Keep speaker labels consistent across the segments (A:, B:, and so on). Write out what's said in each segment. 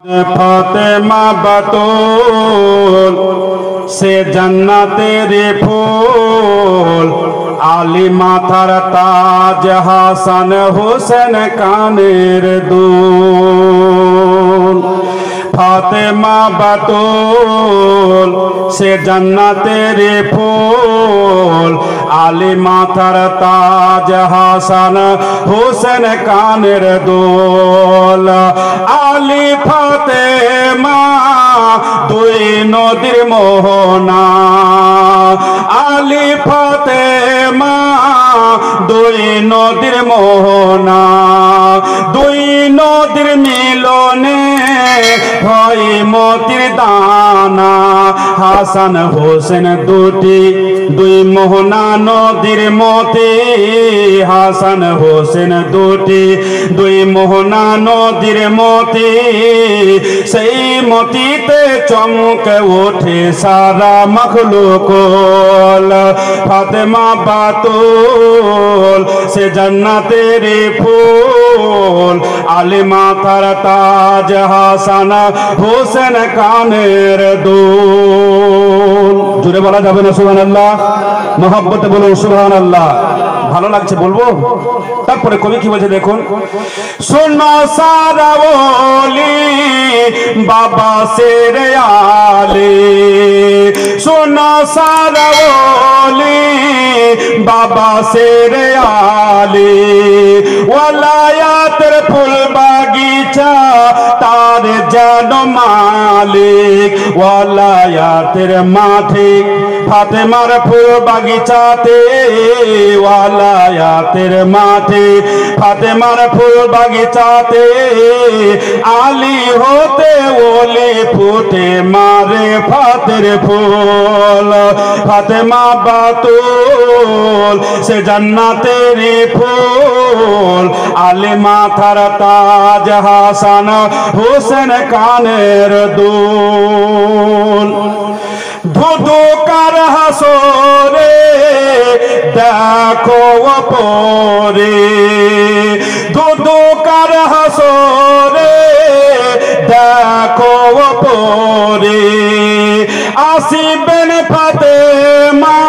A: फातिमा बतूल से जन्नतेर फूल, आली माथार ताज हासन हुसैन कानेर दुल। फातिमा बतूल से जन्नतेर फूल, आली माथार ताज हासन हुसैन कानेर दुल। आली फातिमा দুই নদীর মোহনা, আলী ফাতেমা দুই নদীর মোহনা, দুই নদীর মিলনে হয় মতির দানা। হাসান হোসেন দুই মোহনা নদীর মতে, হাসান হোসেন দুই মোহনা নদীর মতে, সেই মতিতে চমকে ওঠে সারা মখলুকুল। ফাতেমা বাতুল সে জান্নাতের ফুল, আলী মাথার তাজ হাসান হোসেন কানের দুল। জুড়ে বলা যাবে না সুবহানাল্লাহ? মহব্বতে বলুন সুবহানাল্লাহ। ভালো লাগছে বলবো? তারপরে কবি কি বলছে দেখুন। শোনো সারা ওলি বাবা শেরে আলী, শোনো সারা ওলি বাবা শেরে আলী, ওয়ালায়াতের ফুল বাগিচা তার যেন মালিক। ওয়ালায়াতের মাঠে ফাতেমার ফুল বাগিচাতে, ওয়ালায়াতের মাঠে ফাতেমার ফুল বাগিচাতে, আলী হতে ওলি ফুটে মারে ফাতের ফুল। ফাতেমা বাতুল সে জান্নাতের ফুল, আলী মাথার তাজ হাসান হোসেন কানের দুল। ধুধুকার হাসরে দেখো পরে, ধুধুকার হাসরে দেখো পরে, আসিবেন ফাতেমা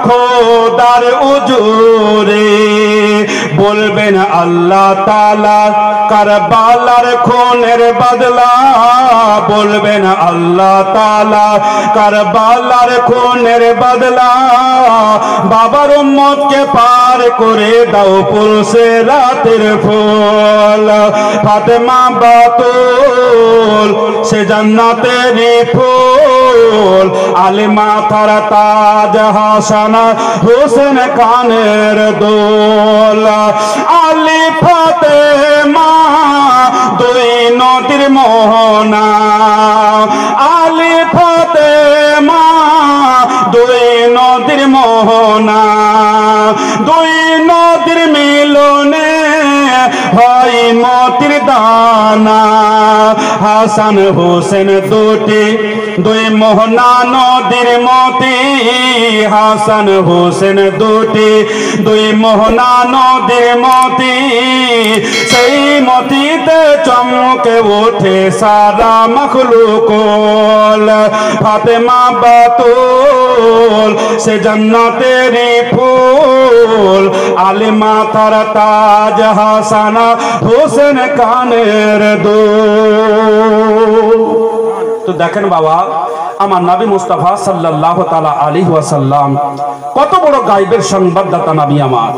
A: খোদার উজুরে। বলবেন আল্লাহ তাআলা কারবালার খুনের বদলা, বলবেন আল্লাহ তাআলা কারবালার খুনের বদলা। বাবার উম্মতকে পার করে দাও পুলসিরাতের ফুল। ফাতেমা বাতুল সে জান্নাতের ফুল, আলী মাথার তাজ হাসান হোসেন কানের দুল। আলী ফাতেমা দুই নদীর মোহনা, আলী ফাতেমা দুই নদীর মোহনা, দুই নদীর মিলনে হয় মতির দানা। হাসান হোসেন দুই মোহনা নদীর মতি, হাসান হোসেন দুই মোহনা নদীর মতি, সেই মতিতে চমকে ওঠে সারা মখলুকুল। ফাতেমা বাতুল সে জান্নাতের ফুল, আলী মাথার তাজ হাসান হোসেন কানের দুল। তো দেখেন বাবা, আমার নবী মুস্তাফা সাল্লাল্লাহু তাআলা আলাইহি ওয়াসাল্লাম কত বড় গায়বের সংবাদদাতা নবী আমার।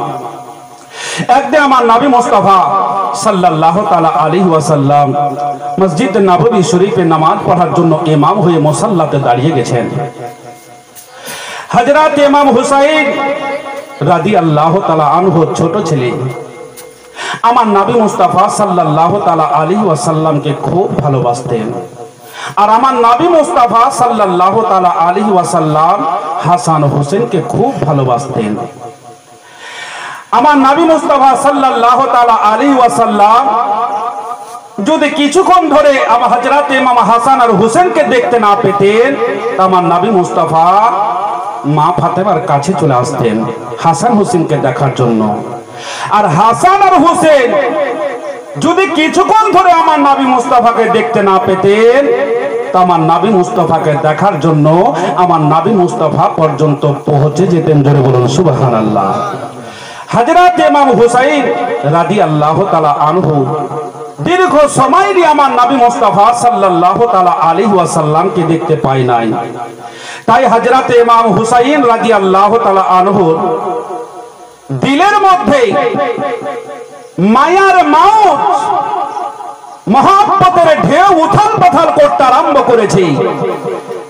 A: একদিন আমার নবী মুস্তাফা সাল্লাল্লাহু তাআলা আলাইহি ওয়াসাল্লাম মসজিদ নববী শরীফে নামাজ পড়ার জন্য ইমাম হয়ে মুসাল্লাতে দাঁড়িয়ে গেছেন। হযরত ইমাম হুসাইন রাদিয়াল্লাহু তাআলা আনহু ছোট ছেলে আমার নবী মুস্তাফা সাল্লাল্লাহু তাআলা আলাইহি ওয়াসাল্লামকে খুব ভালোবাসতেন। আর আমার নবী মুস্তাফা সাল্লাল্লাহু তাআলা আলাইহি ওয়াসাল্লাম হাসান হোসেনকে খুব ভালোবাসতেন। আমার নবী মুস্তাফা সাল্লাল্লাহু তাআলা আলাইহি ওয়াসাল্লাম যদি কিছুক্ষণ ধরে আমার হযরত ইমাম হাসান আর হোসেনকে দেখতে না পেতেন, আমার নবী মুস্তাফা মা ফাতেমার কাছে চলে আসতেন হাসান হোসেনকে দেখার জন্য। আর হাসান আর হোসেন যদি কিছুক্ষণ ধরে আমার নবী মুস্তাফাকে দেখতে না পেতেন, তো আমার নবী মুস্তাফাকে দেখার জন্য আমার নবী মুস্তাফা পর্যন্ত পৌঁছে যেতেন। জোরে বলুন সুবহানাল্লাহ। হযরত ইমাম হুসাইন রাদিয়াল্লাহু তাআলা আনহু দীর্ঘ সময় দিয়ে আমার নবী মুস্তাফা সাল্লাল্লাহু তাআলা আলাইহি ওয়াসাল্লামকে দেখতে পায় নাই। তাই হযরত ইমাম হুসাইন রাদিয়াল্লাহু তাআলা আনহু দিলের মধ্যে মায়ার মাউত মহব্বতের ঢেউ উথাল পাথাল করতে আরম্ভ করেছে।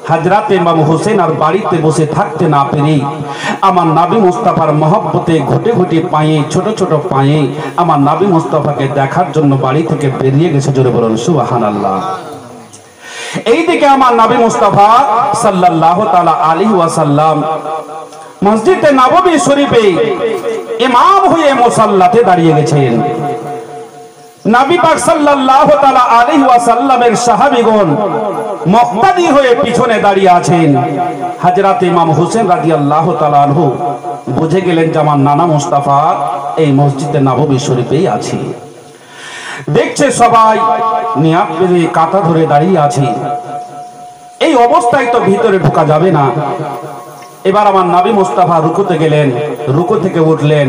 A: হযরত ইমাম হোসেন আর বাড়িতে বসে থাকতে না পেরে আমার নবী মুস্তাফার মহব্বতে ঘটে ঘটে পায়ে ছোট ছোট পায়ে আমার নবী মুস্তাফাকে দেখার জন্য বাড়ি থেকে বেরিয়ে গেছে। জোরে বলুন সুবহানাল্লাহ। এইদিকে আমার নবী মুস্তাফা সাল্লাল্লাহু তাআলা আলাইহি ওয়াসাল্লাম মসজিদে নববী শরীফে ইমাম হয়ে মুসাল্লাতে দাঁড়িয়ে গেছেন। নবী পাক সাল্লাল্লাহু তাআলা আলাইহি ওয়াসাল্লামের সাহাবীগণ মুক্তাদি হয়ে পিছনে দাঁড়িয়ে আছেন। হযরত ইমাম হোসেন রাদিয়াল্লাহু তাআলা আনহু বুঝে গেলেন যে আমার নানা মুস্তাফা এই মসজিদে নববী শরীফেই আছে। দেখছে সবাই নিয়াত করে কাঁটা ধরে দাঁড়িয়ে আছে। এই অবস্থায় তো ভিতরে ঢোকা যাবে না। এবার আমার নবী মুস্তাফা রুকুতে গেলেন, রুকু থেকে উঠলেন।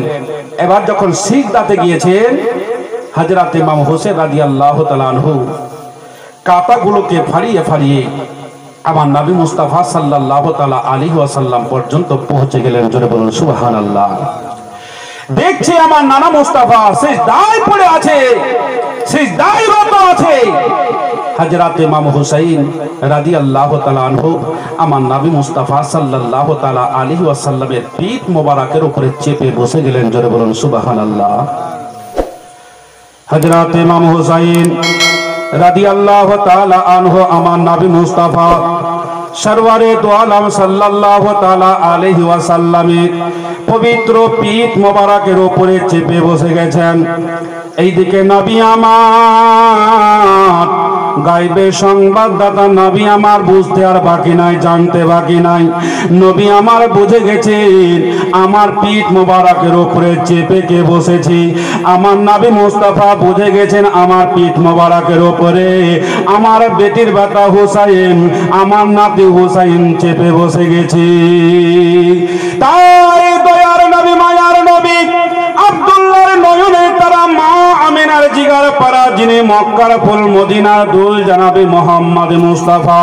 A: এবার যখন সিজদাতে গিয়েছেন, হযরত ইমাম হোসেন রাদিয়াল্লাহু তাআলা আনহু কাঁটাগুলোকে ফাড়িয়ে ফাড়িয়ে আমার নবী মুস্তাফা সাল্লাল্লাহু তাআলা আলাইহি ওয়াসাল্লাম পর্যন্ত পৌঁছে গেলেন। জোরে বলুন সুবহানাল্লাহ। দেখছি আমার নানা মুস্তাফা সিজদায় পড়ে আছে, সিজদায় রত আছে। হযরত ইমাম হুসাইন রাদিয়াল্লাহু তাআলা আনহু আমার নবী মুস্তাফা সাল্লাল্লাহু তাআলা আলাইহি ওয়াসাল্লামের পিঠ মোবারকের উপরে চেপে বসে গেলেন। জোরে বলুন সুবহানাল্লাহ। হযরত ইমাম হুসাইন রাদিয়াল্লাহু তাআলা আনহু আমার নবী মুস্তাফা সরওয়ারে দু আলম সাল্লাল্লাহু তাআলা আলাইহি ওয়াসাল্লামের পবিত্র পিঠ মোবারকের উপরে চেপে বসে গেছেন। এইদিকে নবী আমার গায়বের সংবাদদাতা নবী আমার বুঝতে আর বাকি নাই, জানতে বাকি নাই। নবী আমার বুঝে গেছেন আমার পিঠ মোবারকের উপরে চেপে কে বসেছি। আমার নবী মুস্তাফা বুঝে গেছেন আমার পিঠ মোবারকের উপরে আমার বেটির বেটা হুসাইন, আমার নাতি হুসাইন চেপে বসে গেছি। তাই দয়ার নবী, মায়ার নবী আব্দুল্লাহর নয়নের তারা মা আমিনার জিগার পারা যিনি মক্কার ফুল মদিনার দুল জানাবে মুহাম্মদ মুস্তাফা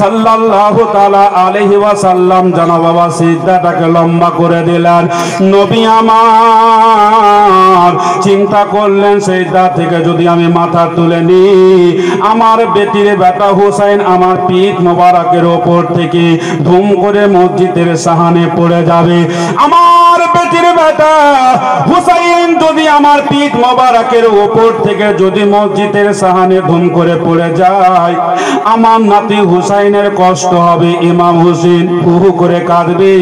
A: সাল্লাল্লাহু তাআলা আলাইহি ওয়াসাল্লাম জানা বাবা সিজদাটাকে লম্বা করে দিলেন। নবী আমার চিন্তা করলেন সিজদা থেকে যদি আমি মাথা তুলে নি আমার বেটির বেটা হুসাইন আমার পিঠ মোবারকের উপর থেকে ধুম করে মসজিদের সাহানে পড়ে যাবে। আমার বেটির বেটা হুসাইন যদি আমার পিঠ মোবারকের উপর থেকে যদি মসজিদের সাহানে ধুম করে পড়ে যায় আমার নাতি হুসাইনের কষ্ট হবে। ইমাম হুসেন হু করে কাঁদবে,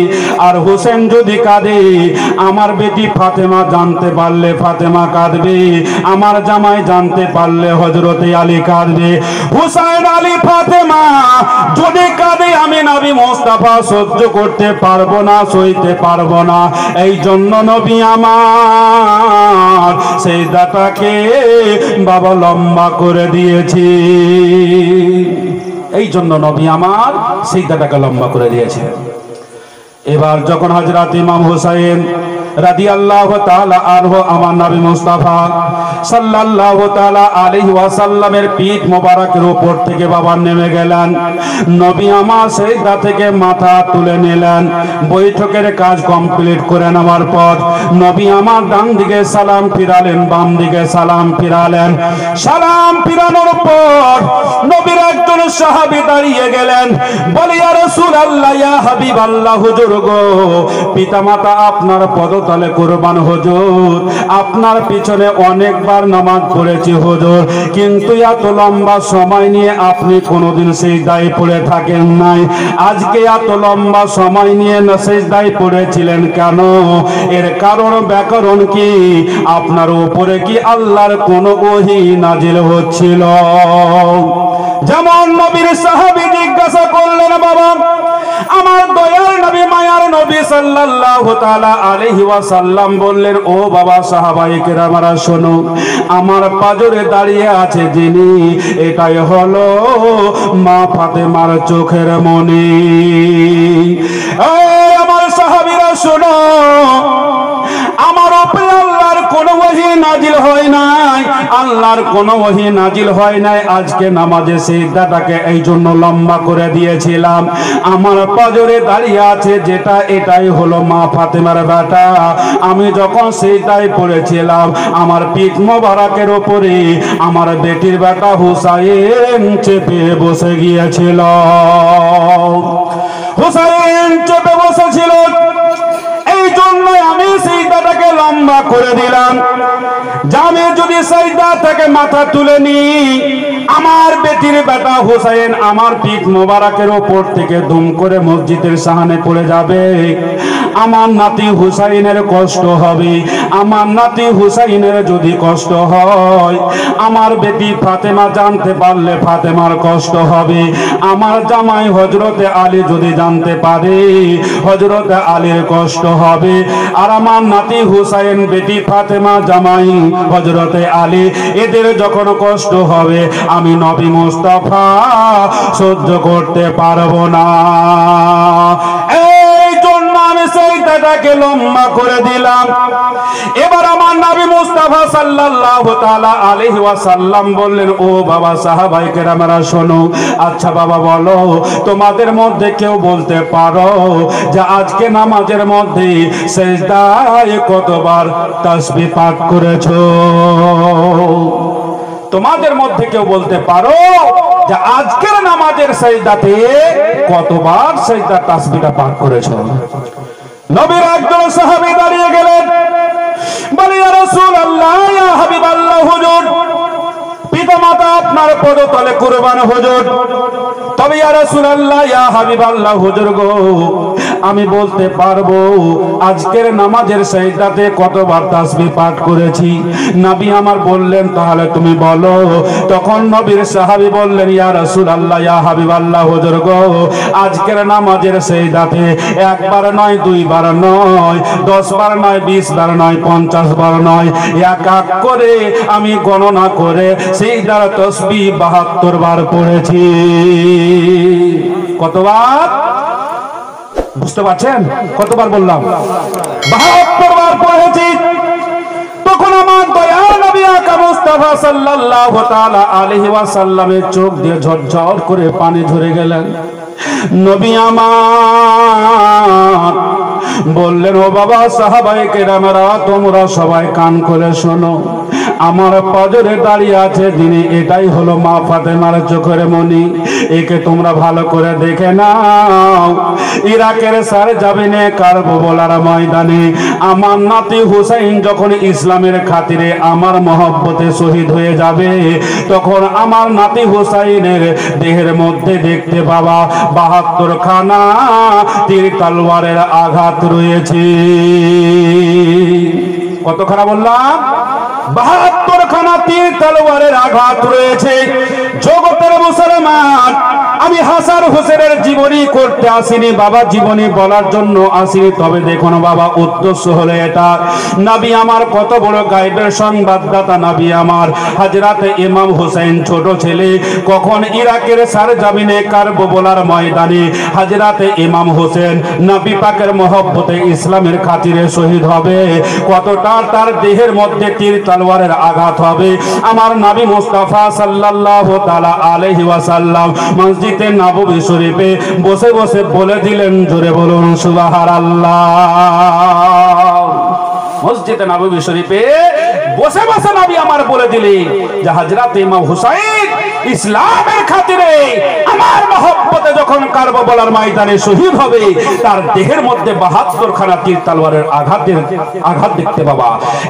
A: আর হুসেন যদি কাঁদে আমার বেটি ফাতেমা জানতে পারলে ফাতেমা কাঁদবে, আমার জামাই জানতে পারলে হযরতে আলী কাঁদবে। হুসাইন আলী ফাতেমা যদি কাঁদে আমি নবী মুস্তাফা সহ্য করতে পারবো না, সইতে পারবো না। এই জন্য নবী আমার সিজদাটাকে বাবা লম্বা করে দিয়েছি। এই জন্য নবী আমার সিজদাটাকে লম্বা করে দিয়েছে। এবার যখন হযরত ইমাম হুসাইন রাদিয়াল্লাহু তাআলা আনহু আমার নবী মুস্তাফা সাল্লাল্লাহু তাআলা আলাইহি ওয়াসাল্লামের পিঠ মোবারকের উপর থেকে বাবা নেমে গেলেন, নবী আমার সিজদা থেকে মাথা তুলে নিলেন। বৈঠকের কাজ কমপ্লিট করে নেওয়ার পর নবী আমার ডান দিকে সালাম ফিরালেন, বাম দিকে সালাম ফিরালেন। সালাম ফিরানোর পর নবীর একজন সাহাবী দাঁড়িয়ে গেলেন, বলে ইয়া রাসূলুল্লাহ, ইয়া হাবিবাল্লাহ, হুজুর গো পিতামাতা আপনার পদতলে কুরবান হুজুর, আপনার পিছনে অনেকবার নামাজ পড়েছি হুজুর, কিন্তু এত লম্বা সময় নিয়ে আপনি কোনোদিন সিজদায় পড়ে থাকেন নাই। আজকে এত লম্বা সময় নিয়ে সিজদায় পড়েছিলেন কেন? এর কারণ ব্যাকরণ কি? আপনার উপরে কি আল্লাহর কোনো ওহী নাজিল হচ্ছিল? যেমন নবীর সাহাবী জিজ্ঞাসা করলেন, বাবা আমার দয়ার নবী মায়ার নবী সাল্লাল্লাহু তাআলা আলাইহি ওয়াসাল্লাম বললেন, ও বাবা সাহাবায়ে কেরামরা শোনো, আমার পাজরে দাঁড়িয়ে আছে যিনি, এটাই হলো মা ফাতেমার চোখের মনি। এই আমার সাহাবীরা শোনো, আমার উপরে আল্লাহর কোন ওহী নাজিল হয় নাই, আল্লাহর কোন ওহী নাজিল হয় নাই। আজকে নামাজে সিজদাটাকে এই জন্য লম্বা করে দিয়েছিলাম, আমার পাজরে দাঁড়িয়ে আছে যেটা, এটাই হলো মা ফাতেমার বেটা। আমি যখন সিজদায় পড়েছিলাম, আমার পিঠ মোবারকের উপরে আমার বেটির বেটা হুসাইন চেপে বসে গিয়েছিল। হুসাইন চেপে বসেছিল, এই জন্য আমি সিজদাটাকে লম্বা করে দিলাম। আমি যদি সিজদা থেকে মাথা তুলে নি, আমার বেটির বেটা হুসাইন আমার পিঠ মোবারকের উপর থেকে দুম করে মসজিদের সামনে পড়ে যাবে। আমার নাতি হুসাইনের কষ্ট হবে। আমার নাতি হুসাইনের যদি কষ্ট হয়, আমার বেটি ফাতেমা জানতে পারলে ফাতেমার কষ্ট হবে। আমার জামাই হযরতে আলী যদি জানতে পারে, হযরতে আলীর কষ্ট হবে। আর আমার নাতি হুসাইন, বেটি ফাতেমা, জামাই হযরতে আলী, এদের যখন কষ্ট হবে, আমি নবী মুস্তাফা সহ্য করতে পারবো না। এই জন্য আমি সিজদাটাকে লম্বা করে দিলাম। এবার আমার নবী মুস্তাফা সাল্লাল্লাহু তাআলা আলাইহি ওয়াসাল্লাম বললেন, ও বাবা সাহাবায়ে কেরামরা শোনো, আচ্ছা বাবা বলো, তোমাদের মধ্যে কেউ বলতে পারো যে আজকে নামাজের মধ্যে সিজদায় কতবার তাসবিহ পাঠ করেছো? তোমাদের মধ্যে কেউ বলতে পারো যে আজকের নামাজের সিজদাতে কতবার সিজদার তাসবিহটা পাঠ করেছো? নবীর একজন সাহাবী দাঁড়িয়ে গেলেন, বলে, ইয়া রাসূলুল্লাহ, ইয়া হাবিবাল্লাহ, হুজুর পিতামাতা আপনার পদতলে কুরবান হুজুর। তবে ইয়া রাসূলুল্লাহ, ইয়া হাবিবাল্লাহ, হুজুর গো, আমি বলতে পারবো আজকের নামাজের সিজদাতে কতবার তাসবিহ পাঠ করেছি। নবী আমার বললেন, তাহলে তুমি বলো। তখন নবীর সাহাবী বললেন, ইয়া রাসূলুল্লাহ, ইয়া হাবিবাল্লাহ, হুজুর গো, আজকের নামাজের সিজদাতে একবার নয়, দুইবার নয়, 10 বার নয়, 20 বার নয়, 50 বার নয়, এক এক করে আমি গণনা করে সিজদার তাসবিহ 72 বার পড়েছি। কতবার? বুঝতে পারছেন কতবার বললাম? 72 বার পড়েছি। তখন আমার দয়াল নবী আকা মুস্তাফা সাল্লাল্লাহু তাআলা আলাইহি ওয়াসাল্লামের চোখ দিয়ে ঝরঝর করে পানি ঝরে গেলেন। নবী আমার বললেন, ও বাবা সাহাবায়ে কেরামরা, তোমরা সবাই কান করে শোনো, আমার পাজরে দাঁড়িয়ে আছে যিনি, এটাই হলো মা ফাতেমার চোখের মনি। একে তোমরা ভালো করে দেখে নাও। ইরাকের সারজামিনে কারবালার ময়দানে আমার নাতি হুসাইন যখন ইসলামের খাতিরে আমার মহব্বতে শহীদ হয়ে যাবে, তখন আমার নাতি হুসাইনের দেহের মধ্যে দেখতে পাবা 72 খানা তীর তলোয়ারের আঘাত রয়েছে। কতখানা বললাম? 72 খানা তীর তলোয়ারের আঘাত রয়েছে। জগতের মুসলমান, আমি হাসান হোসেনের জীবনী করতে আসিনি বাবা, জীবনী বলার জন্য আসিনি। তবে দেখুন বাবা, উদ্দেশ্য হলো এটা, নবী আমার কত বড় গায়েবের সংবাদদাতা। নবী আমার হযরতে ইমাম হোসেন ছোট ছেলে, কখন ইরাকের সারজামিনে কারবালার ময়দানে হযরতে ইমাম হোসেন নবী পাকের মহব্বতে ইসলামের খাতিরে শহীদ হবে, কতটা তার দেহের মধ্যে তীর তলোয়ারের আঘাত হবে। আমার নবী মুস্তাফা সাল্লাল্লাহু তাআলা আলাইহি ওয়াসাল্লাম মসজিদে নববী শরীফে বসে বসে বলে দিলেন, জোরে বলুন সুবহানাল্লাহ। মসজিদে নববী শরীফে বসে বসে নবী আমার বলে দিলেন যে হযরত ইমাম হুসাইন ইসলামের খাতিরে আমার মহব্বতে যখন কারবালার ময়দানে শহীদ হবে, তার দেহের মধ্যে 72 খানা তীর তলোয়ারের আঘাত দেখতে পাবা।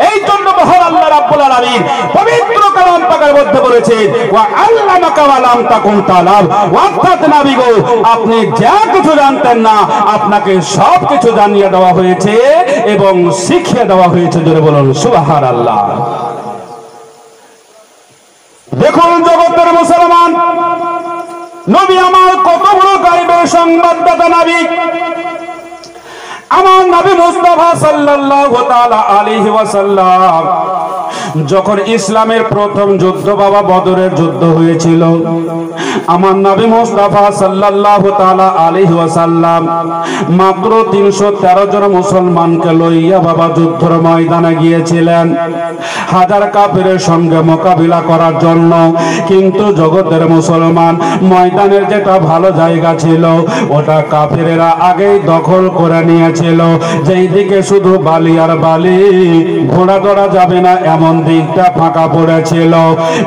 A: এই জন্য মহান আল্লাহ রাব্বুল আলামিন পবিত্র কালাম পাকের মধ্যে বলেছেন, ওয়া আল্লামাকা মা লাম তাকুন তাআলাম, অর্থাৎ নবী গো, আপনি যা কিছু জানতেন না, আপনাকে সব কিছু জানিয়ে দেওয়া হয়েছে এবং শিখিয়ে দেওয়া হয়েছে। জোরে বলুন সুবহানাল্লাহ। দেখুন জগতের মুসলমান, নবী আমার কত বড় গায়েবের সংবাদদাতা নবী। আমার নবী মুস্তাফা সাল্লাল্লাহু তাআলা আলাইহি ওয়াসাল্লাম যখন ইসলামের প্রথম যুদ্ধ বাবা বদরের যুদ্ধ হয়েছিল, আমার নবী মুস্তাফা সাল্লাল্লাহু তাআলা আলাইহি ওয়াসাল্লাম মাত্র 313 জন মুসলমানকে লইয়া বাবা যুদ্ধের ময়দানে গিয়েছিলেন হাজার কাফিরের সঙ্গে মোকাবিলা করার জন্য। কিন্তু জগতের মুসলমান ময়দানের যেটা ভালো জায়গা ছিল ওটা কাফিরেরা আগেই দখল করে নিয়েছিল। যেই দিকে শুধু বালি আর বালি, ঘোড়া দৌড়া যাবে না এমন দিকটা ফাঁকা পড়েছিল।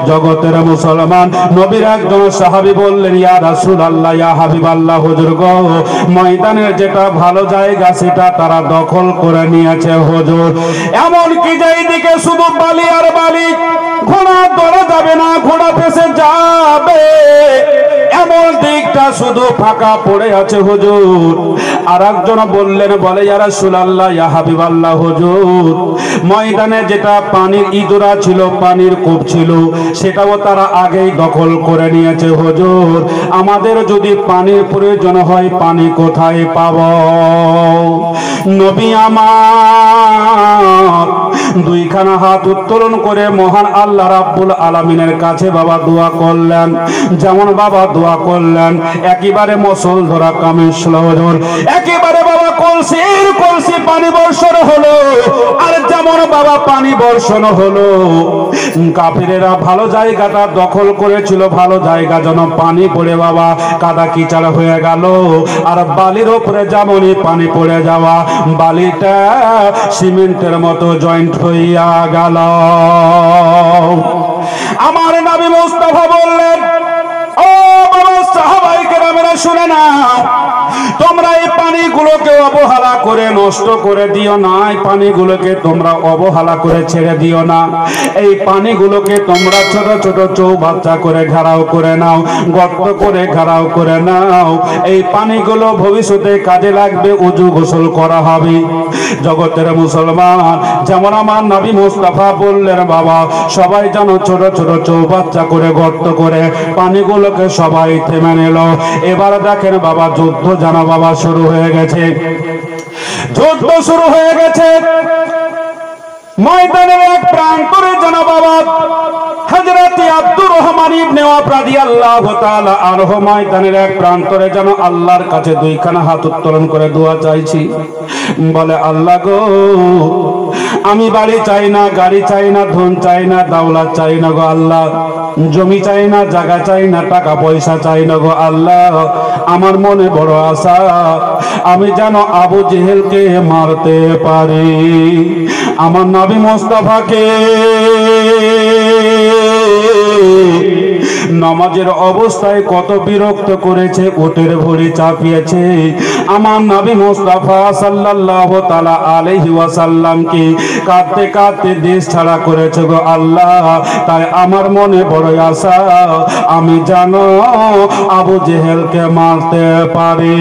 A: জগতের মুসলমান নবীর একজন সাহাবী বললেন, ইয়া রাসূলুল্লাহ, ইয়া হাবিবাল্লাহ, হুজুর গো, ময়দানের যেটা ভালো জায়গা সেটা তারা দখল করে নিয়েছে হুজুর। এমন কি যেই দিকে শুধু বালি আর বালি, ঘোড়া দৌড়া যাবে না, ঘোড়া পেছে যাবে এমন দিকটা শুধু ফাঁকা পড়ে আছে হুজুর। আর একজন বললেন, বলে ইয়া রাসূলুল্লাহ, ইয়া হাবিবাল্লাহ, হুজুর ময়দানে যেটা পানির ইদুরা ছিল, পানির কূপ ছিল, সেটাও তারা আগেই দখল করে নিয়েছে হুজুর। আমাদের যদি পানির প্রয়োজন হয় পানি কোথায় পাব? নবী আমার দুইখানা হাত উত্তোলন করে মহান আল্লাহ রাব্বুল আলামিনের কাছে বাবা দোয়া করলেন। যেমন বাবা দোয়া করলেন, একেবারে মসল ধরা কামিল হুজুর, একেবারে বাবা কলসির কলসি পানি বর্ষণ হলো। আর যেমন বাবা পানি বর্ষণ হলো, কাফিরেরা ভালো জায়গাটা দখল করেছিল, ভালো জায়গা যেন পানি পড়ে বাবা কাদা কিচাড় হয়ে গেল। আর বালির উপরে যেমনই পানি পড়ে যাওয়া, বালিটা সিমেন্টের মতো জয়েন্ট হইয়া গেল। আমার নবী মুস্তাফা বললেন, ও বাবা সাহাবায়ে কেরামেরা শুনে নাও, তোমরা এই পানিগুলোকে অবহেলা করে নষ্ট করে দিও না, এই পানিগুলোকে তোমরা অবহেলা করে ছেড়ে দিও না। এই পানিগুলোকে তোমরা ছোট ছোট চৌবাচ্চা করে ঘেরাও করে নাও, গর্ত করে ঘেরাও করে নাও। এই পানিগুলো ভবিষ্যতে কাজে লাগবে, ওযু গোসল করা হবে। জগতের মুসলমান, যেমন আমার নবী মুস্তাফা বললেন বাবা সবাই যেন ছোট ছোট চৌবাচ্চা করে গর্ত করে পানিগুলোকে সবাই থেমে নিল। এবার দেখেন বাবা যুদ্ধ যেন বাবা শুরু হয়ে গেছে, যুদ্ধ শুরু হয়ে গেছে। ময়দানের এক প্রান্তরে যেন বাবা হযরত আব্দুর রহমান ইবনে আওফ রাদিয়াল্লাহু তাআলা আনহু ময়দানের এক প্রান্তরে যেন আল্লাহর কাছে দুইখানা হাত উত্তোলন করে দোয়া চাইছি। বলে, আল্লাহ গো, আমি বাড়ি চাই না, গাড়ি চাই না, ধন চাই না, দৌলত চাই না গো আল্লাহ, জমি চাই না, জায়গা চাই না, টাকা পয়সা চাই না গো আল্লাহ। আমার মনে বড় আশা, আমি যেন আবু জেহেলকে মারতে পারি। আমার নবী মুস্তাফাকে নামাজের অবস্থায় কত বিরক্ত করেছে, উটের ভরি চাপিয়েছে। আমার নবী মুস্তাফা সাল্লাল্লাহু তাআলা আলাইহি ওয়াসাল্লামকে কাঁদতে কাঁদতে দেশ ছাড়া করেছে গো আল্লাহ। তাই আমার মনে বড় আশা, আমি জানো আবু জেহেলকে মারতে পারি।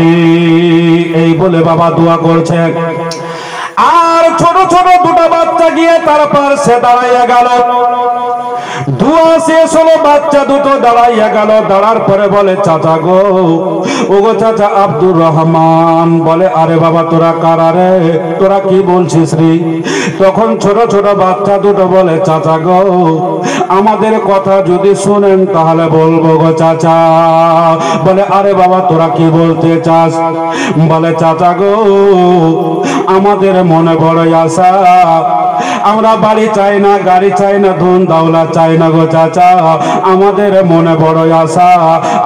A: এই বলে বাবা দোয়া করছে। আর ছোট ছোট দুটো বাচ্চা গিয়ে তার পাশে দাঁড়াইয়া গেল। দোয়া শেষ হলো, বাচ্চা দুটো দাঁড়াইয়া গেল। দাঁড়ার পরে বলে, চাচা গো, ও গো চাচা আব্দুর রহমান। বলে, আরে বাবা তোরা কারা রে, তোরা কি বলছিস রে? তখন ছোট ছোট বাচ্চা দুটো বলে, চাচা গো, আমাদের কথা যদি শুনেন তাহলে বলবো গো চাচা। বলে, আরে বাবা তোরা কি বলতে চাস? বলে, চাচা গো, আমাদের মনে বড় আশা, আমরা বাড়ি চাই না, গাড়ি চাই না, ধন দৌলত চাই না গো চাচা। আমাদের মনে বড় আশা,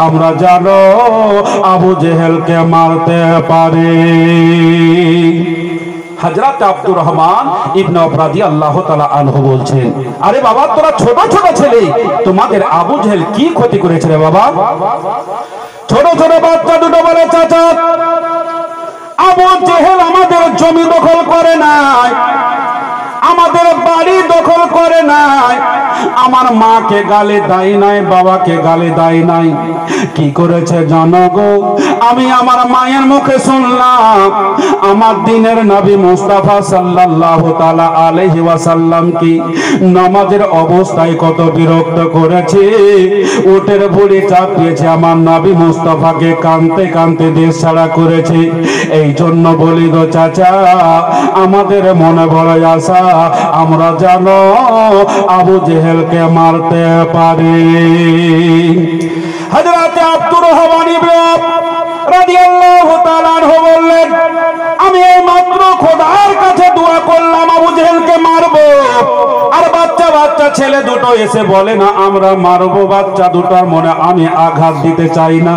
A: আমরা জানো আবু জেহেলকে মারতে পারি। হযরত আব্দুর রহমান ইবনে আওফ রাদিয়াল্লাহু তাআলা আনহু বলছেন, আরে বাবা তোরা ছোট ছোট ছেলে, তোমাদের আবু জেহেল কি ক্ষতি করেছে রে বাবা? ছোট ছোট বাচ্চা দুটো বলে, চাচা আবু জেহেল আমাদের জমি দখল করে নাই, আমাদের বাড়ি দখল করে নাই, আমার মাকে গালি দেয় নাই, বাবাকে গালি দেয় নাই। কি করেছে জানো গো? আমি আমার মায়ের মুখে শুনলাম আমার দিনের নবী মুস্তাফা সাল্লাল্লাহু তাআলা আলাইহি ওয়াসাল্লাম কি নামাজের অবস্থায় কত বিরক্ত করেছে। উটের ভুঁড়ি চাপিয়েছে, আমার নবী মুস্তাফাকে কাঁদতে কাঁদতে দেশ ছাড়া করেছে। এই জন্য বলি গো চাচা, আমাদের মনে বড় আশা, আমরা জানো আবু জেহেলকে মারতে পারি। হযরত আব্দুর রহমান ইবনে রাদিয়াল্লাহু তাআলা আনহু বললেন, আমি এই মাত্র খোদার কাছে দোয়া করলাম আবু জেহেলকে মারবো, আর বাচ্চা বাচ্চা ছেলে দুটো এসে বলে না আমরা মারবো। বাচ্চা দুটার মনে আমি আঘাত দিতে চাই না,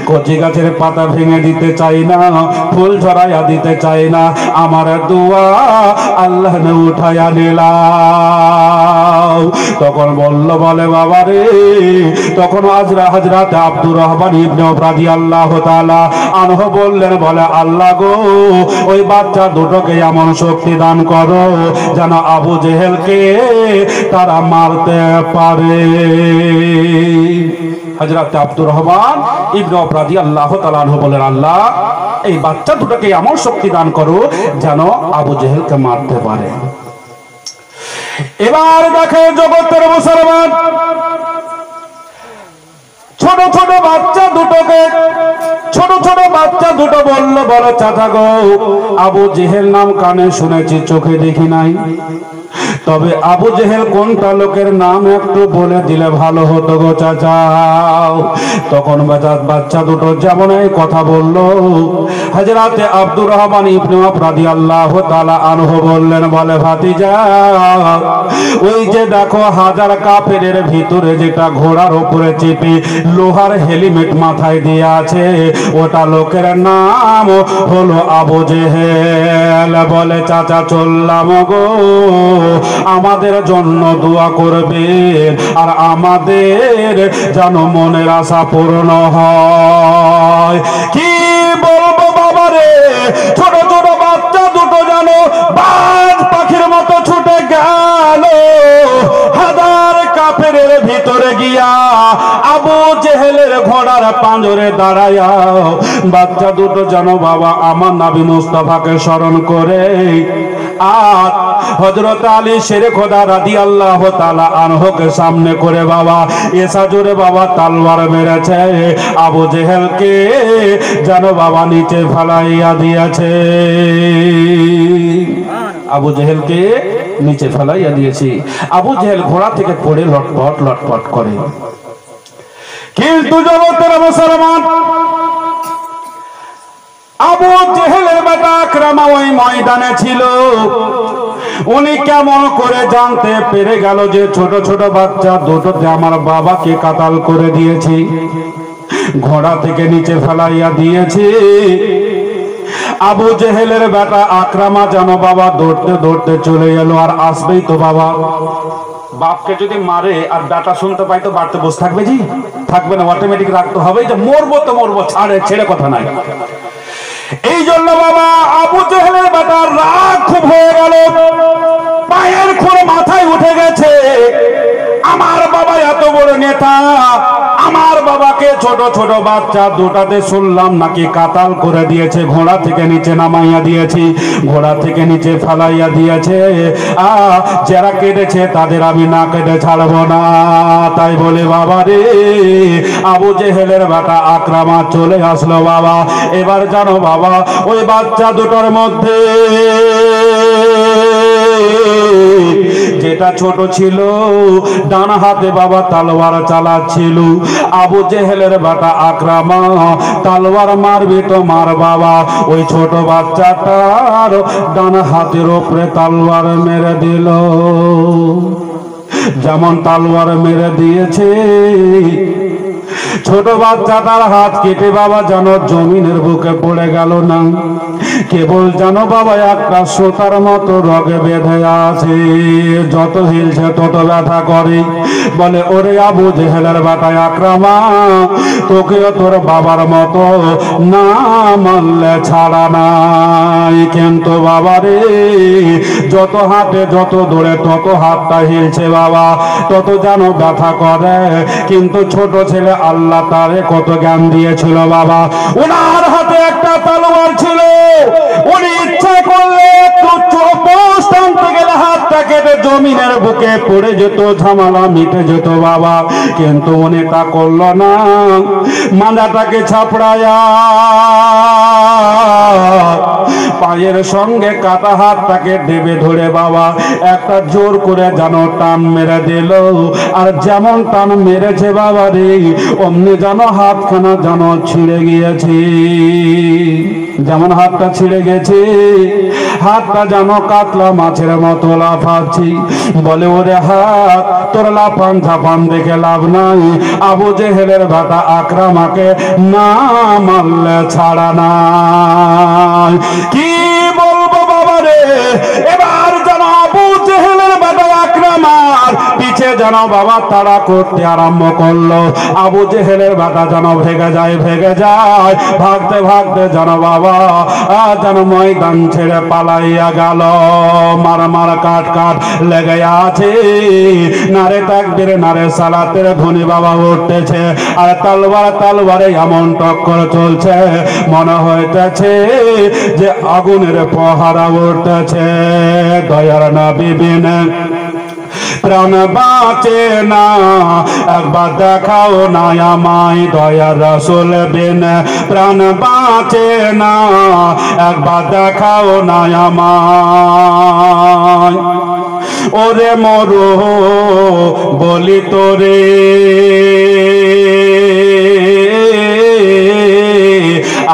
A: কচি গাছের পাতা ভেঙে দিতে চাই না, ফুল ঝরাইয়া দিতে চাই না। আমার দোয়া আল্লাহ নে উঠাইয়া নিলাম। তখন বলে বাবা রে, তখন হযরত আব্দুর রহমান ইবনে রাদিয়াল্লাহু তাআলা আনহু বললেন, বলে আল্লাহ গো, ওই বাচ্চা দুটোকে এমন শক্তি দান করো যেন আবু জেহেলকে তারা মারতে পারে। হযরত আব্দুর রহমান ইবনে রাদিয়াল্লাহু তাআলা আনহু বলেন, আল্লাহ এই বাচ্চা দুটোকে এমন শক্তি দান করো যেন আবু জেহেলকে মারতে পারে। এবার দেখে জগতের মুসলমান, ছোট ছোট বাচ্চা দুটোকে, ছোট ছোট বাচ্চা দুটো বলো চাচা গো, আবু জেহেল নাম কানে শুনেছি, চোখে দেখি নাই, তবে আবু জেহেল কোনটা লোকের নাম একটু বলে দিলে ভালো হতো গো চাচা। তখন বাচ্চা দুটো যেমন এই কথা বললো, হযরত আব্দুর রহমান ইবনে রাদিয়াল্লাহু তাআলা আনহু বললেন, বলে ভাতিজা, ওই যে দেখো হাজার কাফেরের ভিতরে যেটা ঘোড়ার উপরে চেপে লোহার হেলমেট মাথায় দিয়ে আছে, ওটা লোকের নাম হলো আবু জেহেল। বলে চাচা চললাম গো, আমাদের জন্য দোয়া করবেন আর আমাদের যেন মনের আশা পূর্ণ হয়। কি বলবো বাবা রে, ছোট ছোট বাচ্চা দুটো যেন বাজ পাখির মতো ছুটে গেল হাজার কাফেরের ভিতরে গিয়া আবু জেহেলের ঘোড়ার পাঁজরে দাঁড়ায়া। বাচ্চা দুটো যেন বাবা আমার নবী মুস্তাফাকে স্মরণ করে আর হযরত আলী শেরে খোদা রাদিয়াল্লাহু তাআলা আনহুকে সামনে করে বাবা এসা জোরে বাবা তলোয়ার মেরেছে, আবু জেহেলকে যেন বাবা নিচে ফেলাইয়া দিয়েছে। আবু জেহেলকে নিচে ফেলাইয়া দিয়েছি। আবু জেহেল ঘোড়া থেকে পড়ে লটপট লটপট করে। কিন্তু জগতের মুসলমান, আবু জেহেলের বেটা আকরামা ওই ময়দানে ছিল। উনি কেমন করে জানতে পেরে গেল যে ছোট ছোট বাচ্চা দুটোতে আমার বাবাকে কাতাল করে দিয়েছে, ঘোড়া থেকে নিচে ফেলাইয়া দিয়েছে। আবু জেহেলের বেটা আকরামা যেন বাবা দৌড়তে দৌড়তে চলে এলো। আর আসবেই তো বাবা, বাপকে যদি মারে আর বেটা শুনতে পাই তো বাড়তে বসে থাকবে? জি থাকবে না, অটোমেটিক রাখতে হবে যে মরবো তো মরবো, ছেড়ে কথা নাই। এই জন্য বাবা আবু জেহেলের বেটা রাগ খুব হয়ে গেল, পায়ের খুঁড়ে মাথায় উঠে গেছে। আমার বাবা এত বড় নেতা, আমার বাবাকে ছোট ছোট বাচ্চা দুটাতে শুনলাম নাকি কাতাল করে দিয়েছে, ঘোড়া থেকে নিচে নামাইয়া দিয়েছি, ঘোড়া থেকে নিচে ফেলাইয়া দিয়েছে। যারা কেটেছে তাদের আমি না কেটে ছাড়বো না। তাই বলে বাবা রে, আবু জেহেলের বেটা আকরামা চলে আসলো বাবা। এবার জানো বাবা, ওই বাচ্চা দুটোর মধ্যে যেটা ছোট ছিল ডান হাতে বাবা তলোয়ার চালাচ্ছিল। আবু জেহেলের বেটা আকরামা তলোয়ার মারবি তো মার বাবা, ওই ছোট বাচ্চাটার ডান হাতের উপরে তলোয়ার মেরে দিল। যেমন তলোয়ার মেরে দিয়েছে ছোট বাচ্চাটার হাত কেটে বাবা যেন জমিনের বুকে পড়ে গেল না, কেবল যেন বাবা একটা সুতার মতো রগে বেঁধে আছে, যত হিলছে তত ব্যথা করে। বলে ওরে আবু জেহেলের বেটা আকরামা, তোকেও তোর বাবার মতো না মানলে ছাড়া নাই। কিন্তু বাবা রে, যত হাতে যত দৌড়ে তত হাতটা হিলছে বাবা, তত যেন ব্যথা করে। কিন্তু ছোট ছেলে আল্লাহ তারে কত জ্ঞান দিয়েছিল বাবা, ওনার হাতে একটা তলোয়ার ছিল, উনি ইচ্ছা করলে একটু চোপস টানতে গেলে হাতটা কেটে জমিনের বুকে পড়ে যেত, ঝামেলা মিটে যেত বাবা। কিন্তু উনি তা করলো না, মাথাটাকে ছাপড়ায়া পায়ের সঙ্গে কাটা হাতটাকে দেবে ধরে বাবা একটা জোর করে যেন টান মেরে দিল। আর যেমন টান মেরেছে বাবা রে, অমনি যেন হাতখানা যেন ছিঁড়ে গিয়েছে, যেমন হাতটা ছিঁড়ে গেছে, হাতটা যেন কাতলা মাছের মতো লাফাচ্ছি। বলে ওরে হাত, তোর লাফান ঝাপান দেখে লাভ নাই, আবু জেহেলের বেটা আকরামাকে না মারলে ছাড়া নাই। কি বলবো বাবা রে, এবার যেন আবু জেহেলের বেটা আকরামার পিছে যেন বাবা তাড়া করতে আরম্ভ করলো। আবু জেহেলের বেটা যেন ভেগে যায়, ভাগতে ভাগতে যেন বাবা যেন ময়দান ছেড়ে পালাইয়া গেল। মার কাট কাট লেগে আছে, নারে তাকবীর নারে সালাতের ধ্বনি বাবা উঠতেছে, আর তালবারে এমন টক্কর চলছে, মনে হইতেছে যে আগুনের পহারা উঠতেছে। দয়ার নবী বিনে প্রাণ বাঁচে না, একবার দেখাও না আমায়, দয়ার রাসূল বিনে প্রাণ বাঁচে না, একবার দেখাও না আমায়। ওরে মরো বলি তোরে,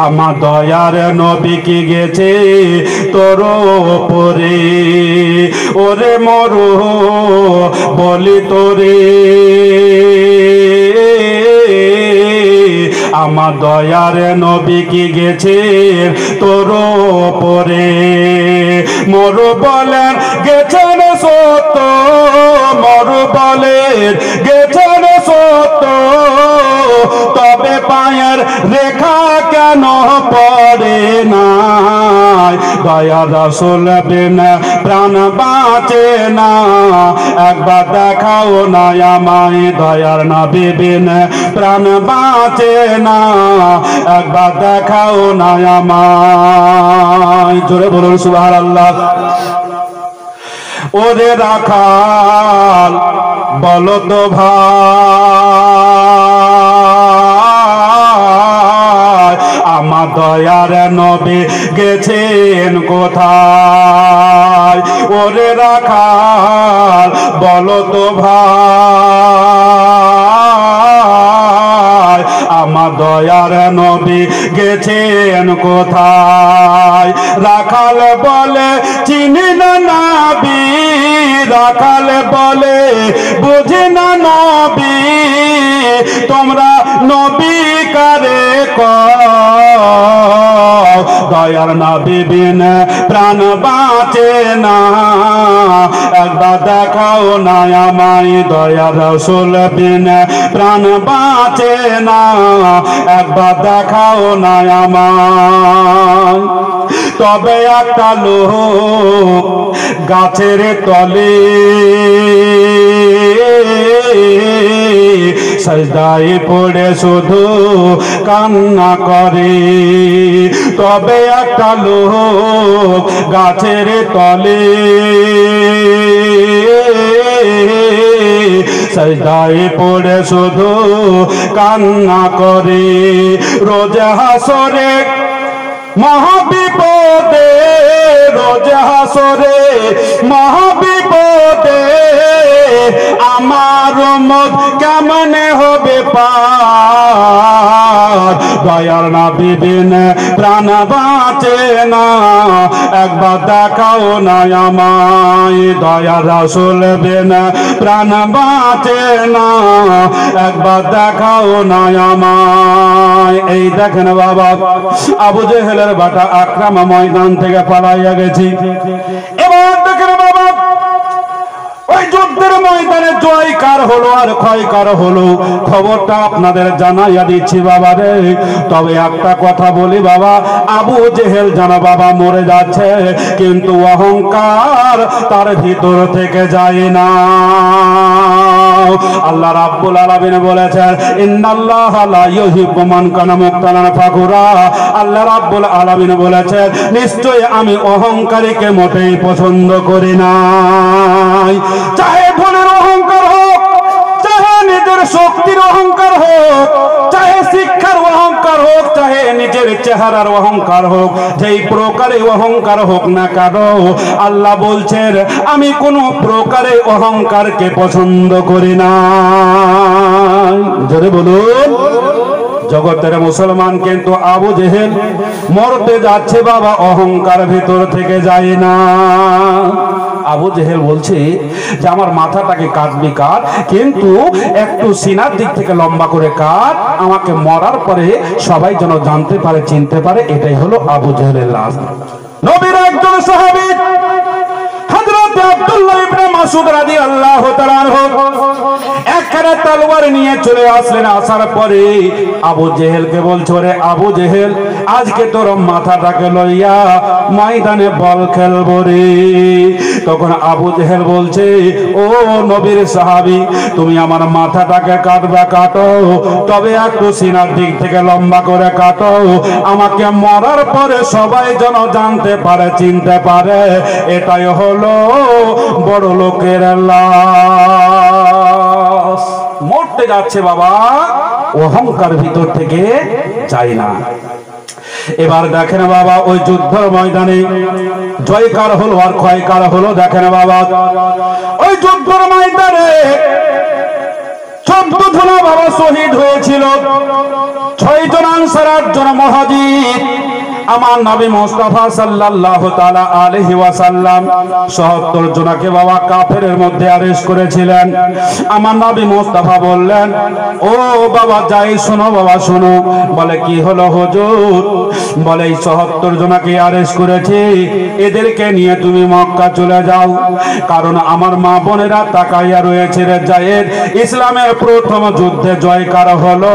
A: আমার দয়ার নবী কি গেছে তোর উপরে। ওরে মরো বলি তোরে, আমার দয়ার নবী কি গেছে তোর উপরে। মরু বলেন গেছেন সত্য, মরু বলেন গেছেন সত্য, তবে পায়ের রেখা কেন পড়ে না। দয়ার রাসূল বিনা প্রাণ বাঁচে না, একবার দেখাও না আমায়, দয়ার নবী বিনা প্রাণ বাঁচে না, একবার দেখাও না আমায়। জোরে বলুন সুবহানাল্লাহ। ওরে রাখাল বলো তো ভাই, আমার দয়ার নবী গেছেন কোথায়। ওরে রাখাল বলো তো ভাই, আমার দয়ার নবী গেছেন কোথায়। রাখাল বলে চিনি না নবী, রাখাল বলে বুঝি না নবী, তোমরা নবী কারে কও। দয়ার নবী বিনে প্রাণ বাঁচে না, একবার দেখাও না আমায়, দয়ার রাসূল বিনে প্রাণ বাঁচে না, একবার দেখাও না আমায়। তবে একটা লোক গাছের তলে সাজদায় পড়ে শুধু কান্না করে। তবে একটা লোক গাছের তলে সাজদায় পড়ে শুধু কান্না করে। রোজ হাসরে মহাবিপদে, রোজ হাসরে মহাবিপদে, আমার মত কেমনে হবে পার। দয়ার নবী বিন প্রাণ বাঁচে না, একবার দেখাও না আমায়। দয়ার রাসূল বিন প্রাণ বাঁচে না, একবার দেখাও না আমায়। এই দেখেন বাবা, আবু জেহেলের বাটা আকরাম ময়দান থেকে পালাইয়া গেছি। এবার দেখেন বাবা, ওই যুদ্ধের ময়দানে জয় কার হলো আর ক্ষয় কার হলো খবরটা আপনাদের জানাইয়া দিচ্ছি বাবা রে। তবে একটা কথা বলি বাবা, আবু জেহেল জানা বাবা মরে যাচ্ছে, কিন্তু অহংকার তার ভিতর থেকে যায় না। আল্লাহ রাব্বুল আলামিন বলেছেন, ইন্নাল্লাহা লা ইউহিব্বু মান কানা মুখতালান ফাখুরা। আল্লাহ রাব্বুল আলামিন বলেছেন, নিশ্চয় আমি অহংকারীকে মোটেই পছন্দ করি না। চাহে ধনের অহংকার হোক, চাহে নিজের শক্তির অহংকার হোক, চাহে শিক্ষার অহংকার হোক, চাহে নিজের চেহারার অহংকার হোক, যেই প্রকারে অহংকার হোক না কেন, আল্লাহ বলছেন আমি কোন প্রকারে অহংকারকে পছন্দ করি না। জোরে বলুন। জগতের মুসলমান কিন্তু আবু জেহেল মরতে যাচ্ছে বাবা, অহংকার ভিতর থেকে যায় না। আবু জেহেল বলছে যে আমার মাথাটাকে কাটবি কাট, কিন্তু একটু সিনার দিক থেকে লম্বা করে কাট, আমাকে মরার পরে সবাই যেন জানতে পারে, চিনতে পারে এটাই হলো আবু জেহেলের লাশ। নবীর একজন সাহাবী হযরত আব্দুল্লাহ ইবনে মাসউদ রাদিয়াল্লাহু তাআলা আনহু একখানা তলোয়ার নিয়ে চলে আসলেন। আসার পরে আবু জেহেলকে বলছে, ওরে আবু জেহেল, আজকে তোর মাথাটাকে লইয়া ময়দানে বল খেলবো রে। তখন আবু জেহেল বলছে, ও নবীর সাহাবী, তুমি আমার মাথাটাকে কাটবে কাটো, তবে একটু সিনার দিক থেকে লম্বা করে কাটো, আমাকে মরার পরে সবাই যেন জানতে পারে, চিনতে পারে এটাই হলো বড় লোকের লাশ। মরতে যাচ্ছে বাবা, অহংকার ভিতর থেকে যায় না। এবার দেখেন বাবা, ওই যুদ্ধের ময়দানে জয়কার হলো আর ক্ষয়কার হলো। দেখেন বাবা, ওই যুদ্ধের ময়দানে 14 জন বাবা শহীদ হয়েছিল, 6 জন আনসার, 8 জন মুহাজির। আমার নবী মুস্তাফা সাল্লাল্লাহু তাআলা আলাইহি ওয়াসাল্লাম ৭০ জনকে বাবা কাফেরের মধ্যে আরেস্ট করেছিলেন। আমার নবী মুস্তাফা বললেন, ও বাবা যাই শোনো বাবা শোনো। বলে কি হলো হুজুর? বলে এই ৭০ জনকে আরেস্ট করেছি, এদেরকে নিয়ে তুমি মক্কা চলে যাও, কারণ আমার মা বোনেরা তাকাইয়া রয়েছে রে জায়েদ, ইসলামের প্রথম যুদ্ধে জয় কার হলো